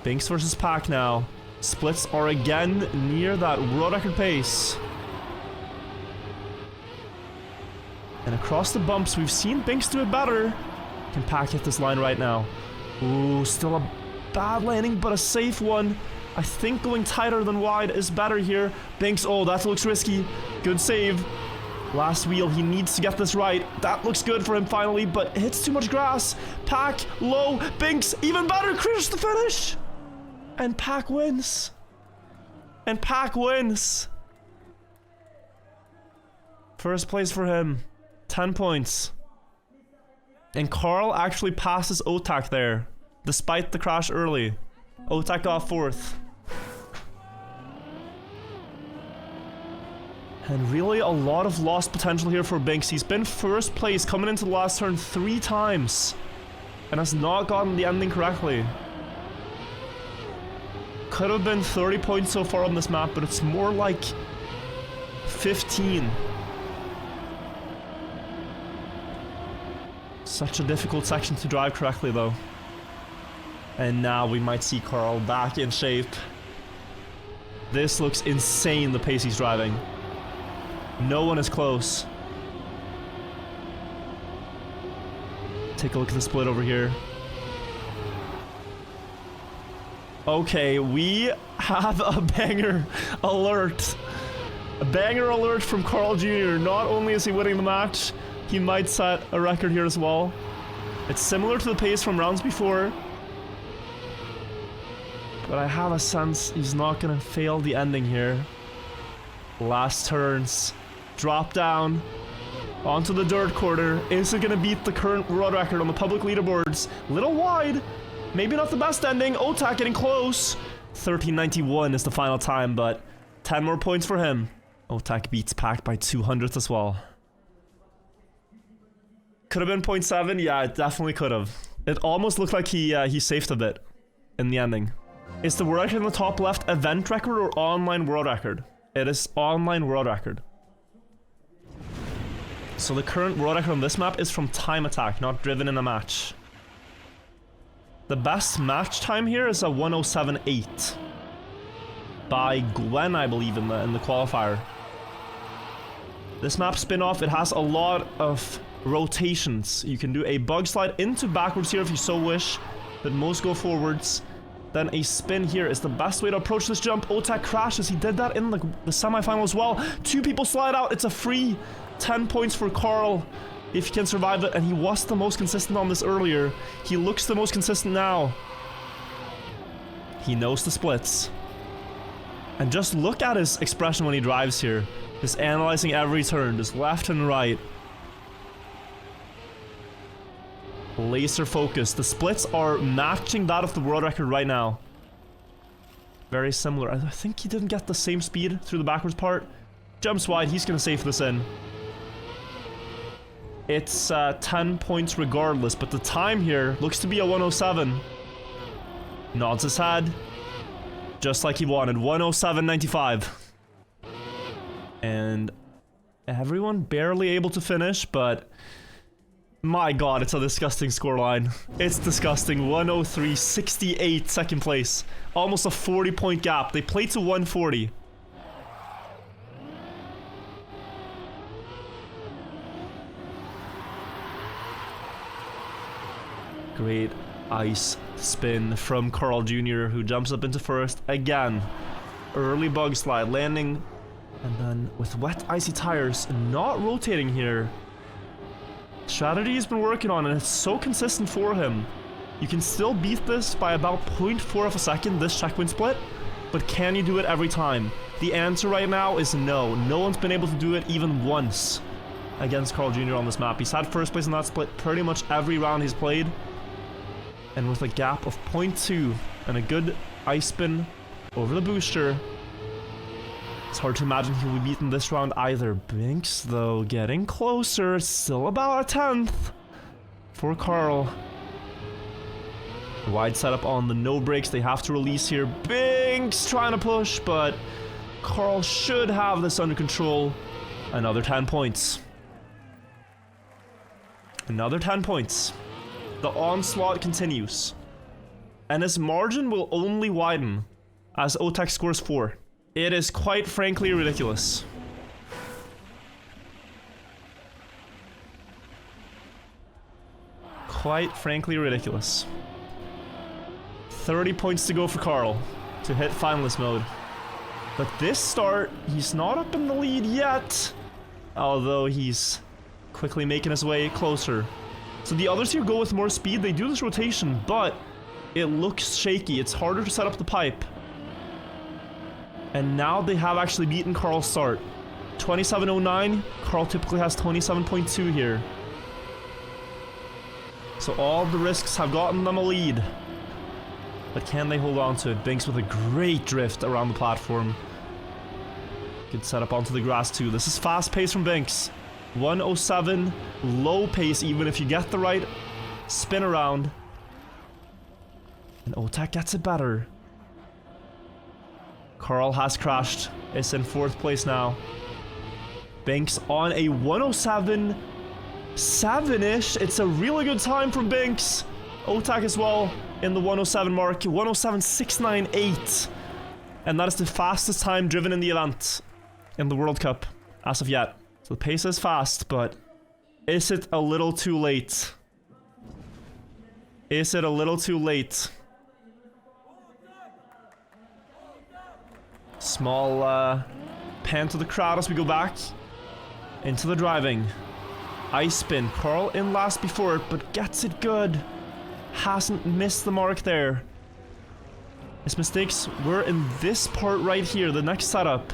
Binks versus Pack now. Splits are again near that world record pace. And across the bumps, we've seen Binks do it better. Can Pack hit this line right now? Ooh, still a bad landing, but a safe one. I think going tighter than wide is better here. Binks, oh, that looks risky. Good save. Last wheel, he needs to get this right. That looks good for him finally, but hits too much grass. Pack, low, Binks, even better, crush the finish. And Pack wins. And Pack wins. First place for him. 10 points. And Carl actually passes Otak there, despite the crash early. Otak got fourth. And really a lot of lost potential here for Binks. He's been first place coming into the last turn 3 times and has not gotten the ending correctly. Could have been 30 points so far on this map, but it's more like 15. Such a difficult section to drive correctly though. And now we might see Carl back in shape. This looks insane, the pace he's driving. No one is close. Take a look at the split over here. Okay, we have a banger alert. A banger alert from Carl Jr. Not only is he winning the match, he might set a record here as well. It's similar to the pace from rounds before, but I have a sense he's not gonna fail the ending here. Last turns. Drop down. Onto the dirt quarter. Is it gonna beat the current world record on the public leaderboards? Little wide. Maybe not the best ending. Otak getting close. 1391 is the final time, but 10 more points for him. Otak beats Pack by 200th as well. Could have been 0.7. Yeah, it definitely could have. It almost looked like he safed a bit in the ending. Is the world record in the top left event record or online world record? It is online world record. So the current world record on this map is from time attack, not driven in a match. The best match time here is a 107.8 by Gwen, I believe, in the qualifier. This map spin-off, it has a lot of rotations. You can do a bug slide into backwards here if you so wish, but most go forwards. Then a spin here is the best way to approach this jump. Otak crashes. He did that in the semi-final as well. 2 people slide out. It's a free 10 points for Carl if he can survive it, and he was the most consistent on this earlier. He looks the most consistent now. He knows the splits. And just look at his expression when he drives here. Just analyzing every turn, just left and right. Laser focused. The splits are matching that of the world record right now. Very similar. I think he didn't get the same speed through the backwards part. Jumps wide. He's going to safe this in. It's 10 points regardless, but the time here looks to be a 107. Nods his head. Just like he wanted. 107.95. And everyone barely able to finish, but my god, it's a disgusting scoreline. It's disgusting. 103.68 second place. Almost a 40-point gap. They played to 140. Great ice spin from Carl Jr., who jumps up into first again. Early bug slide, landing, and then with wet icy tires, not rotating here. Strategy he's been working on, and it's so consistent for him. You can still beat this by about 0.4 of a second, this checkpoint split, but can you do it every time? The answer right now is no. No one's been able to do it even once against Carl Jr. on this map. He's had first place in that split pretty much every round he's played. And with a gap of 0.2 and a good ice spin over the booster, it's hard to imagine he will be beaten this round either. Binks, though, getting closer. Still about a 10th for Carl. Wide setup on the no brakes. They have to release here. Binks trying to push, but Carl should have this under control. Another 10 points. Another 10 points. The onslaught continues. And his margin will only widen as Otak scores 4. It is quite frankly ridiculous. Quite frankly ridiculous. 30 points to go for Carl to hit finalist mode. But this start, he's not up in the lead yet. Although he's quickly making his way closer. So the others here go with more speed. They do this rotation, but it looks shaky. It's harder to set up the pipe. And now they have actually beaten Carl's start. 27.09. Carl typically has 27.2 here. So all the risks have gotten them a lead. But can they hold on to it? Binks with a great drift around the platform. Good setup onto the grass too. This is fast pace from Binks. 107, low pace even if you get the right spin around. And Otak gets it better. Carl has crashed. It's in 4th place now. Binks on a 107.7-ish. It's a really good time from Binks. Otak as well in the 107 mark. 107.698. And that is the fastest time driven in the event in the World Cup as of yet. So the pace is fast, but is it a little too late? Is it a little too late? Small pan to the crowd as we go back into the driving. Ice spin. Carl in last before it, but gets it good. Hasn't missed the mark there. His mistakes were in this part right here, the next setup.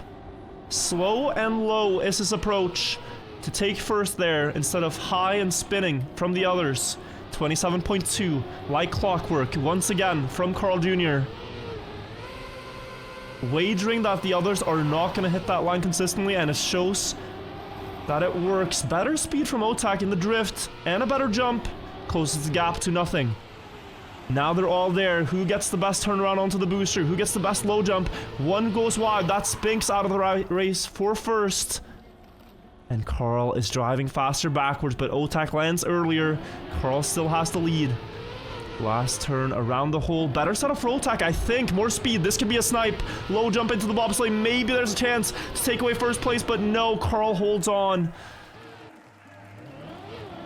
Slow and low is his approach to take first there instead of high and spinning from the others. 27.2, like clockwork, once again from Carl Jr. Wagering that the others are not going to hit that line consistently, and it shows that it works. Better speed from Otak in the drift, and a better jump. Closes the gap to nothing. Now they're all there. Who gets the best turnaround onto the booster? Who gets the best low jump? One goes wide. That's Binks out of the race for first. And Carl is driving faster backwards, but Otak lands earlier. Carl still has the lead. Last turn around the hole. Better setup for Otak, I think. More speed. This could be a snipe. Low jump into the bobsleigh. Maybe there's a chance to take away first place, but no. Carl holds on.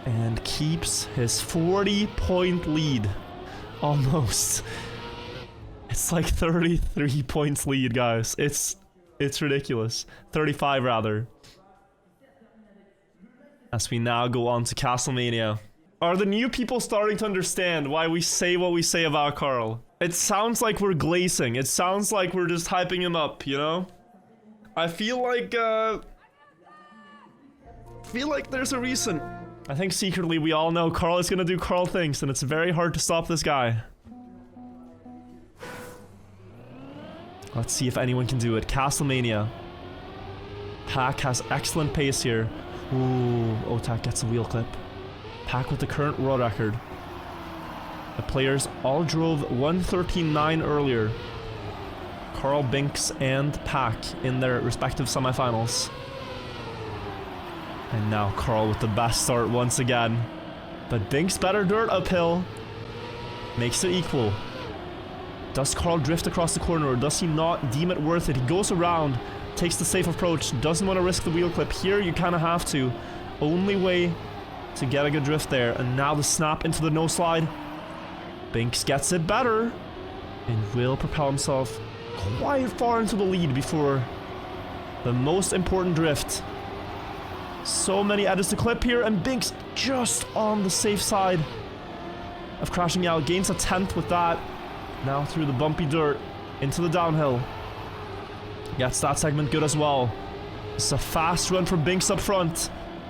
And keeps his 40-point lead. Almost. It's like 33 points lead, guys. It's ridiculous. 35 rather. As we now go on to Castlemania. Are the new people starting to understand why we say what we say about Carl? It sounds like we're glazing. It sounds like we're just hyping him up, you know? I feel like there's a reason. I think secretly we all know Carl is gonna do Carl things, and it's very hard to stop this guy. Let's see if anyone can do it. Castlemania. Pack has excellent pace here. Ooh, Otak gets a wheel clip. Pack with the current world record. The players all drove 1:13.9 earlier. Carl, Binks, and Pack in their respective semifinals. And now Carl with the best start once again. But Binks better dirt uphill. Makes it equal. Does Carl drift across the corner, or does he not deem it worth it? He goes around, takes the safe approach, doesn't want to risk the wheel clip. Here you kind of have to. Only way to get a good drift there. And now the snap into the no slide. Binks gets it better and will propel himself quite far into the lead before the most important drift. So many edges to clip here, and Binks just on the safe side of crashing out. Gains a 10th with that. Now through the bumpy dirt into the downhill. Gets that segment good as well. It's a fast run from Binks up front.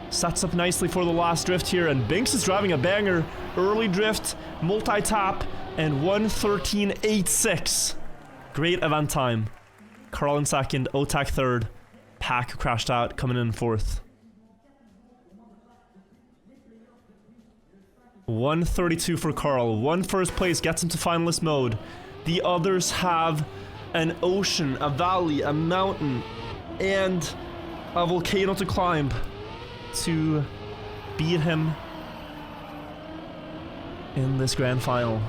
Sets up nicely for the last drift here, and Binks is driving a banger. Early drift, multi-tap, and 1:13.86. Great event time. Carl in second, Otak third. Pack, who crashed out, coming in fourth. 1:32 for Carl. One first place gets him to finalist mode. The others have an ocean, a valley, a mountain, and a volcano to climb to beat him in this grand final.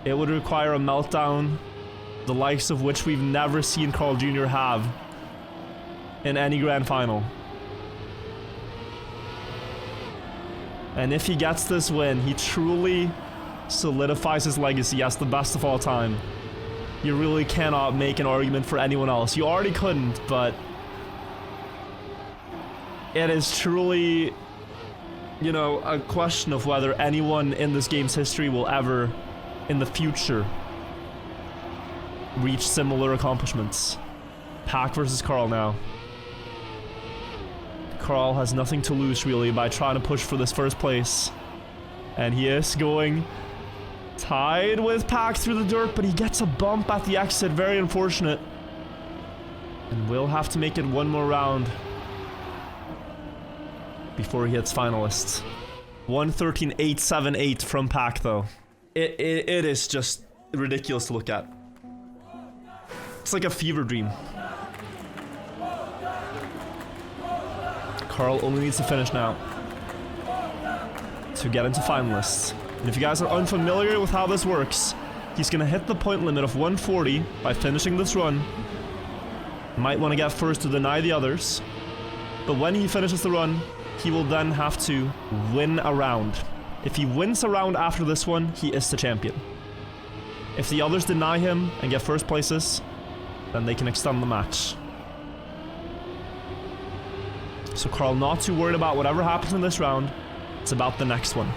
It would require a meltdown, the likes of which we've never seen Carl Jr. have in any grand final. And if he gets this win, he truly solidifies his legacy as the best of all time. You really cannot make an argument for anyone else. You already couldn't, but it is truly, you know, a question of whether anyone in this game's history will ever, in the future, reach similar accomplishments. Pack versus Carl now. Carl has nothing to lose really by trying to push for this first place. And he is going tied with Pack through the dirt, but he gets a bump at the exit. Very unfortunate. And will have to make it one more round before he hits finalists. 1:13.878 from Pack though. It is just ridiculous to look at. It's like a fever dream. Carl only needs to finish now to get into finalists. And if you guys are unfamiliar with how this works, he's going to hit the point limit of 140 by finishing this run. Might want to get first to deny the others. But when he finishes the run, he will then have to win a round. If he wins a round after this one, he is the champion. If the others deny him and get first places, then they can extend the match. So Carl not too worried about whatever happens in this round. It's about the next one.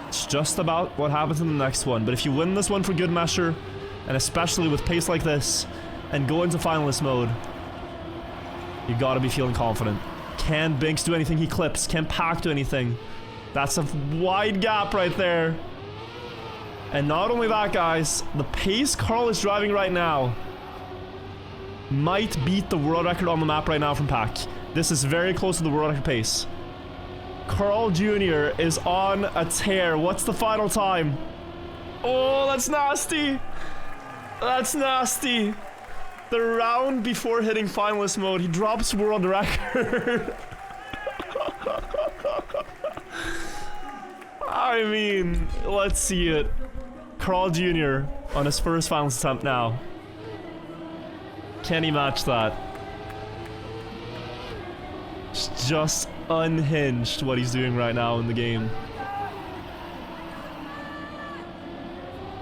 It's just about what happens in the next one. But if you win this one for good measure, and especially with pace like this, and go into finalist mode, you gotta be feeling confident. Can Binks do anything he clips? Can Pack do anything? That's a wide gap right there. And not only that, guys, the pace Carl is driving right now might beat the world record on the map right now from Pack. This is very close to the world record pace. Carl Jr. is on a tear. What's the final time? Oh, that's nasty. That's nasty. The round before hitting finalist mode, he drops world record. I mean, let's see it. Carl Jr. on his first finalist attempt now. Can he match that? It's just unhinged what he's doing right now in the game.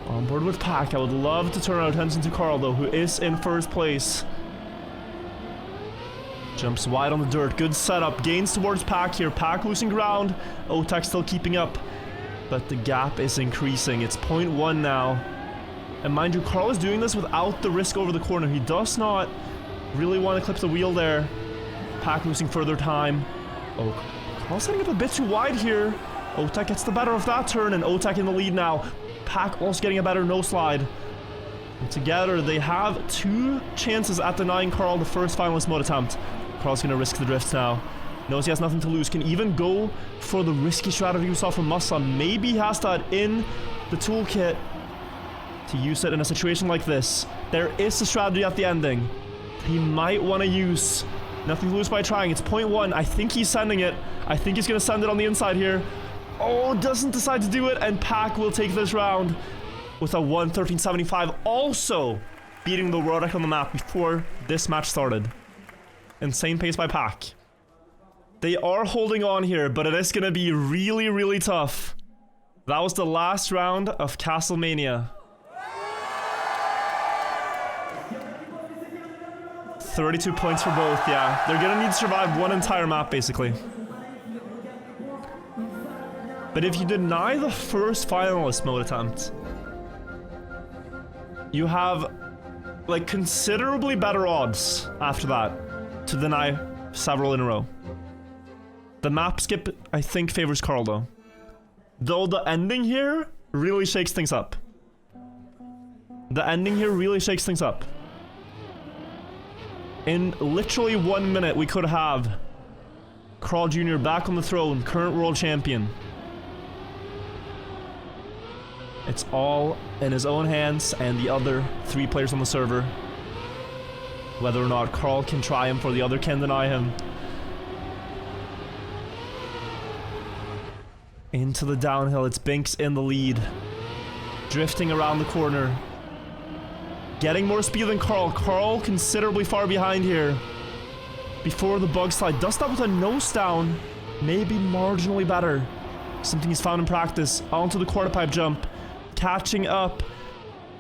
On board with Pack. I would love to turn our attention to Carl, though, who is in first place. Jumps wide on the dirt. Good setup. Gains towards Pack here. Pack losing ground. Otek still keeping up. But the gap is increasing. It's 0.1 now. And mind you, Carl is doing this without the risk over the corner. He does not really want to clip the wheel there. Pack losing further time. Oh, Carl's setting up a bit too wide here. Otek gets the better of that turn, and Otek in the lead now. Pack also getting a better no slide. And together, they have 2 chances at denying Carl the first finalist mode attempt. Carl's going to risk the drifts now. Knows he has nothing to lose. Can even go for the risky strategy we saw from Muslim. Maybe he has that in the toolkit to use it in a situation like this. There is a strategy at the ending he might want to use. Nothing to lose by trying. It's 0.1. I think he's sending it. I think he's going to send it on the inside here. Oh, doesn't decide to do it, and Pack will take this round with a 1:13.75, also beating the world record on the map before this match started. Insane pace by Pack. They are holding on here, but it is going to be really, really tough. That was the last round of Castlemania. 32 points for both, yeah. They're going to need to survive one entire map, basically. But if you deny the first finalist mode attempt, you have, like, considerably better odds after that to deny several in a row. The map skip, I think, favors Carl, though. Though the ending here really shakes things up. The ending here really shakes things up. In literally 1 minute, we could have Carl Jr. back on the throne, current world champion. It's all in his own hands and the other 3 players on the server. Whether or not Carl can triumph or the other can deny him. Into the downhill, it's Binks in the lead. Drifting around the corner. Getting more speed than Carl. Carl considerably far behind here. Before the bug slide. Does that with a nose down. Maybe marginally better. Something he's found in practice. Onto the quarter pipe jump. Catching up.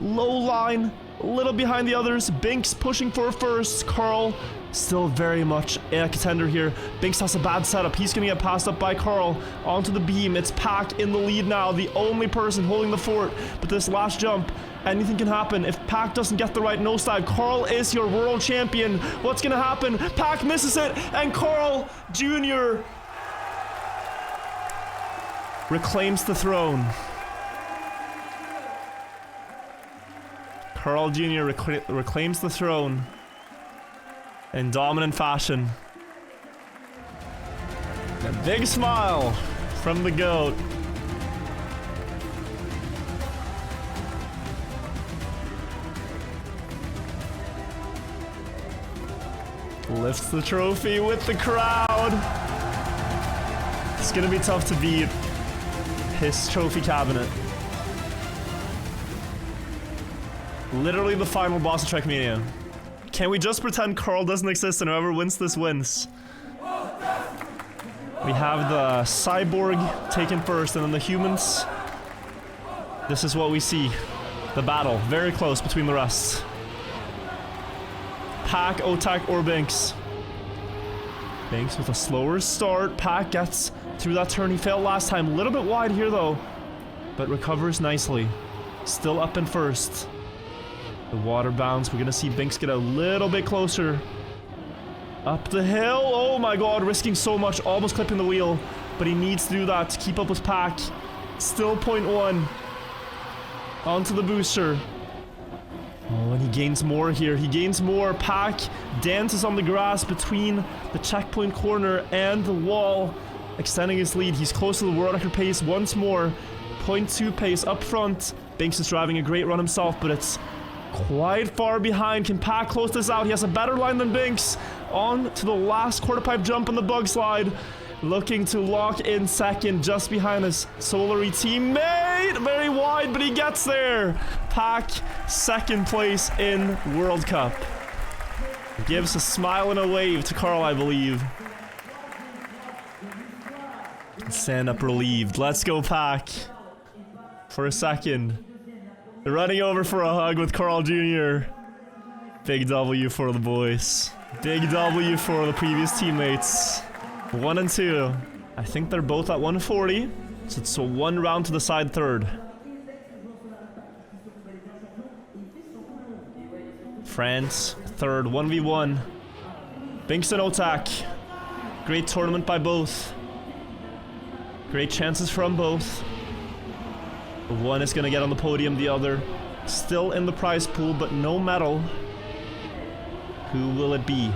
Low line. A little behind the others. Binks pushing for first. Carl still very much a contender here. Binks has a bad setup. He's going to get passed up by Carl. Onto the beam. It's Pack in the lead now. The only person holding the fort. But this last jump, anything can happen. If Pack doesn't get the right nosedive, Carl is your world champion. What's going to happen? Pack misses it. And Carl Jr. reclaims the throne. Carl Jr. reclaims the throne in dominant fashion. A big smile from the GOAT. Lifts the trophy with the crowd. It's gonna be tough to beat his trophy cabinet. Literally the final boss of Trackmania. Can we just pretend Carl doesn't exist and whoever wins this wins? We have the cyborg taken first and then the humans. This is what we see. The battle, very close between the rest. Pack, Otak, or Binks. Binks with a slower start. Pack gets through that turn. He failed last time. A little bit wide here though, but recovers nicely. Still up in first. The water bounce. We're gonna see Binks get a little bit closer. Up the hill. Oh my god, risking so much. Almost clipping the wheel, but he needs to do that to keep up with Pack. Still 0.1. Onto the booster. Oh, and he gains more here. He gains more. Pack dances on the grass between the checkpoint corner and the wall, extending his lead. He's close to the world record pace once more. 0.2 pace up front. Binks is driving a great run himself, but it's quite far behind. Can Pack close this out? He has a better line than Binks. On to the last quarter pipe jump on the bug slide. Looking to lock in second just behind his Solary teammate. Very wide, but he gets there. Pack, second place in World Cup. Gives a smile and a wave to Carl, I believe. Stand up relieved. Let's go, Pack. For a second. They're running over for a hug with Carl Jr. Big W for the boys. Big W for the previous teammates. 1 and 2. I think they're both at 140. So it's a 1 round to the side third. France, third, 1v1. Binks and Otak. Great tournament by both. Great chances from both. One is gonna get on the podium, the other still in the prize pool, but no medal. Who will it be?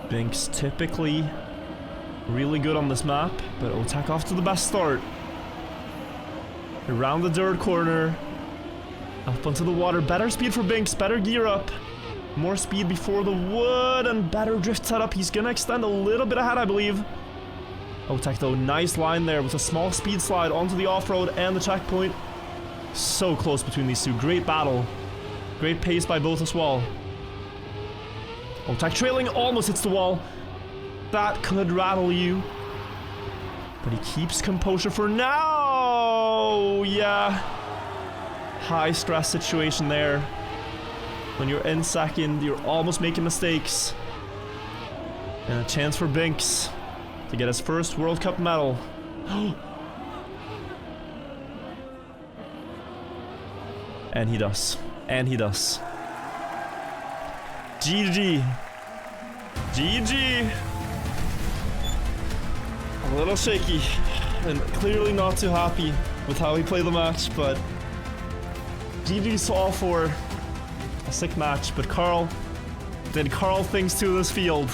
Binks typically really good on this map, but Otak off to the best start. Around the dirt corner. Up onto the water. Better speed for Binks. Better gear up. More speed before the wood and better drift setup. He's gonna extend a little bit ahead, I believe. Otak though, nice line there with a small speed slide onto the off-road and the checkpoint. So close between these two. Great battle. Great pace by both as well. Otak trailing, almost hits the wall. That could rattle you. But he keeps composure for now. Yeah. High stress situation there. When you're in second, you're almost making mistakes. And a chance for Binks to get his first World Cup medal. And he does. And he does. GG. GG. A little shaky. And clearly not too happy with how he played the match, but GG's all for a sick match. But Carl did Carl things to this field.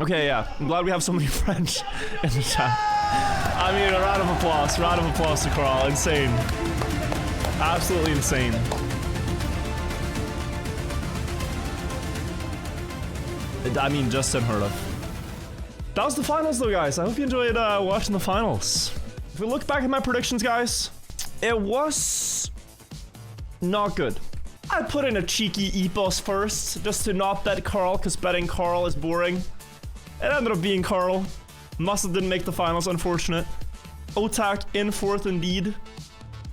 Okay, yeah. I'm glad we have so many French in the chat. I mean, a round of applause. Round of applause to Carl. Insane. Absolutely insane. I mean, just unheard of. That was the finals though, guys. I hope you enjoyed watching the finals. If we look back at my predictions, guys, it was not good. I put in a cheeky epos first, just to not bet Carl, because betting Carl is boring. It ended up being Carl. Muscle didn't make the finals, unfortunate. Otak in fourth indeed.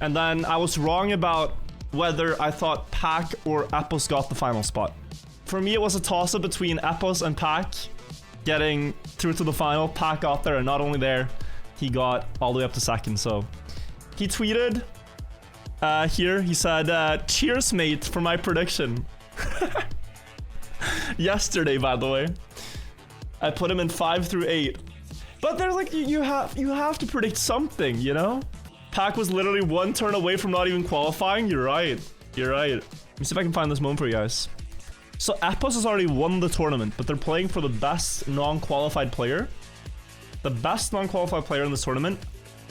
And then I was wrong about whether I thought Pack or Epos got the final spot. For me, it was a toss-up between Epos and Pack getting through to the final. Pack got there, and not only there, he got all the way up to second. So he tweeted here, he said, cheers mate for my prediction. Yesterday, by the way. I put him in 5 through 8. But there's like, you have to predict something, you know? Pack was literally 1 turn away from not even qualifying. You're right. You're right. Let me see if I can find this moment for you guys. So Epos has already won the tournament, but they're playing for the best non-qualified player. The best non-qualified player in this tournament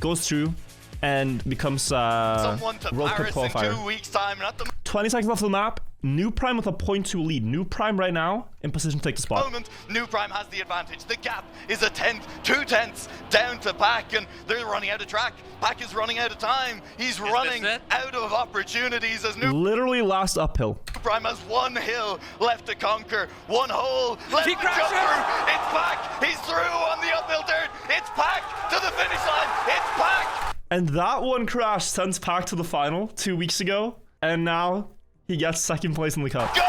goes through and becomes World Cup qualifier. 2 weeks time, not the 20 seconds left of the map. New Prime with a 0.2 lead. New Prime right now in position to take the spot. New Prime has the advantage. The gap is a 2/10 down to Pack, and they're running out of track. Pack is running out of time. He's running out of opportunities as literally last uphill. New Prime has 1 hill left to conquer, 1 hole left to jump through. It's Pack. He's through on the uphill dirt. It's Pack to the finish line. And that one crash sends Pac to the final 2 weeks ago, and now he gets second place in the cup. Going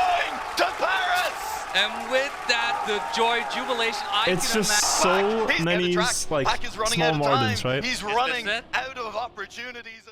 to Paris! And with that, the joy, jubilation, It's just so many like small margins, right? He's running out of opportunities.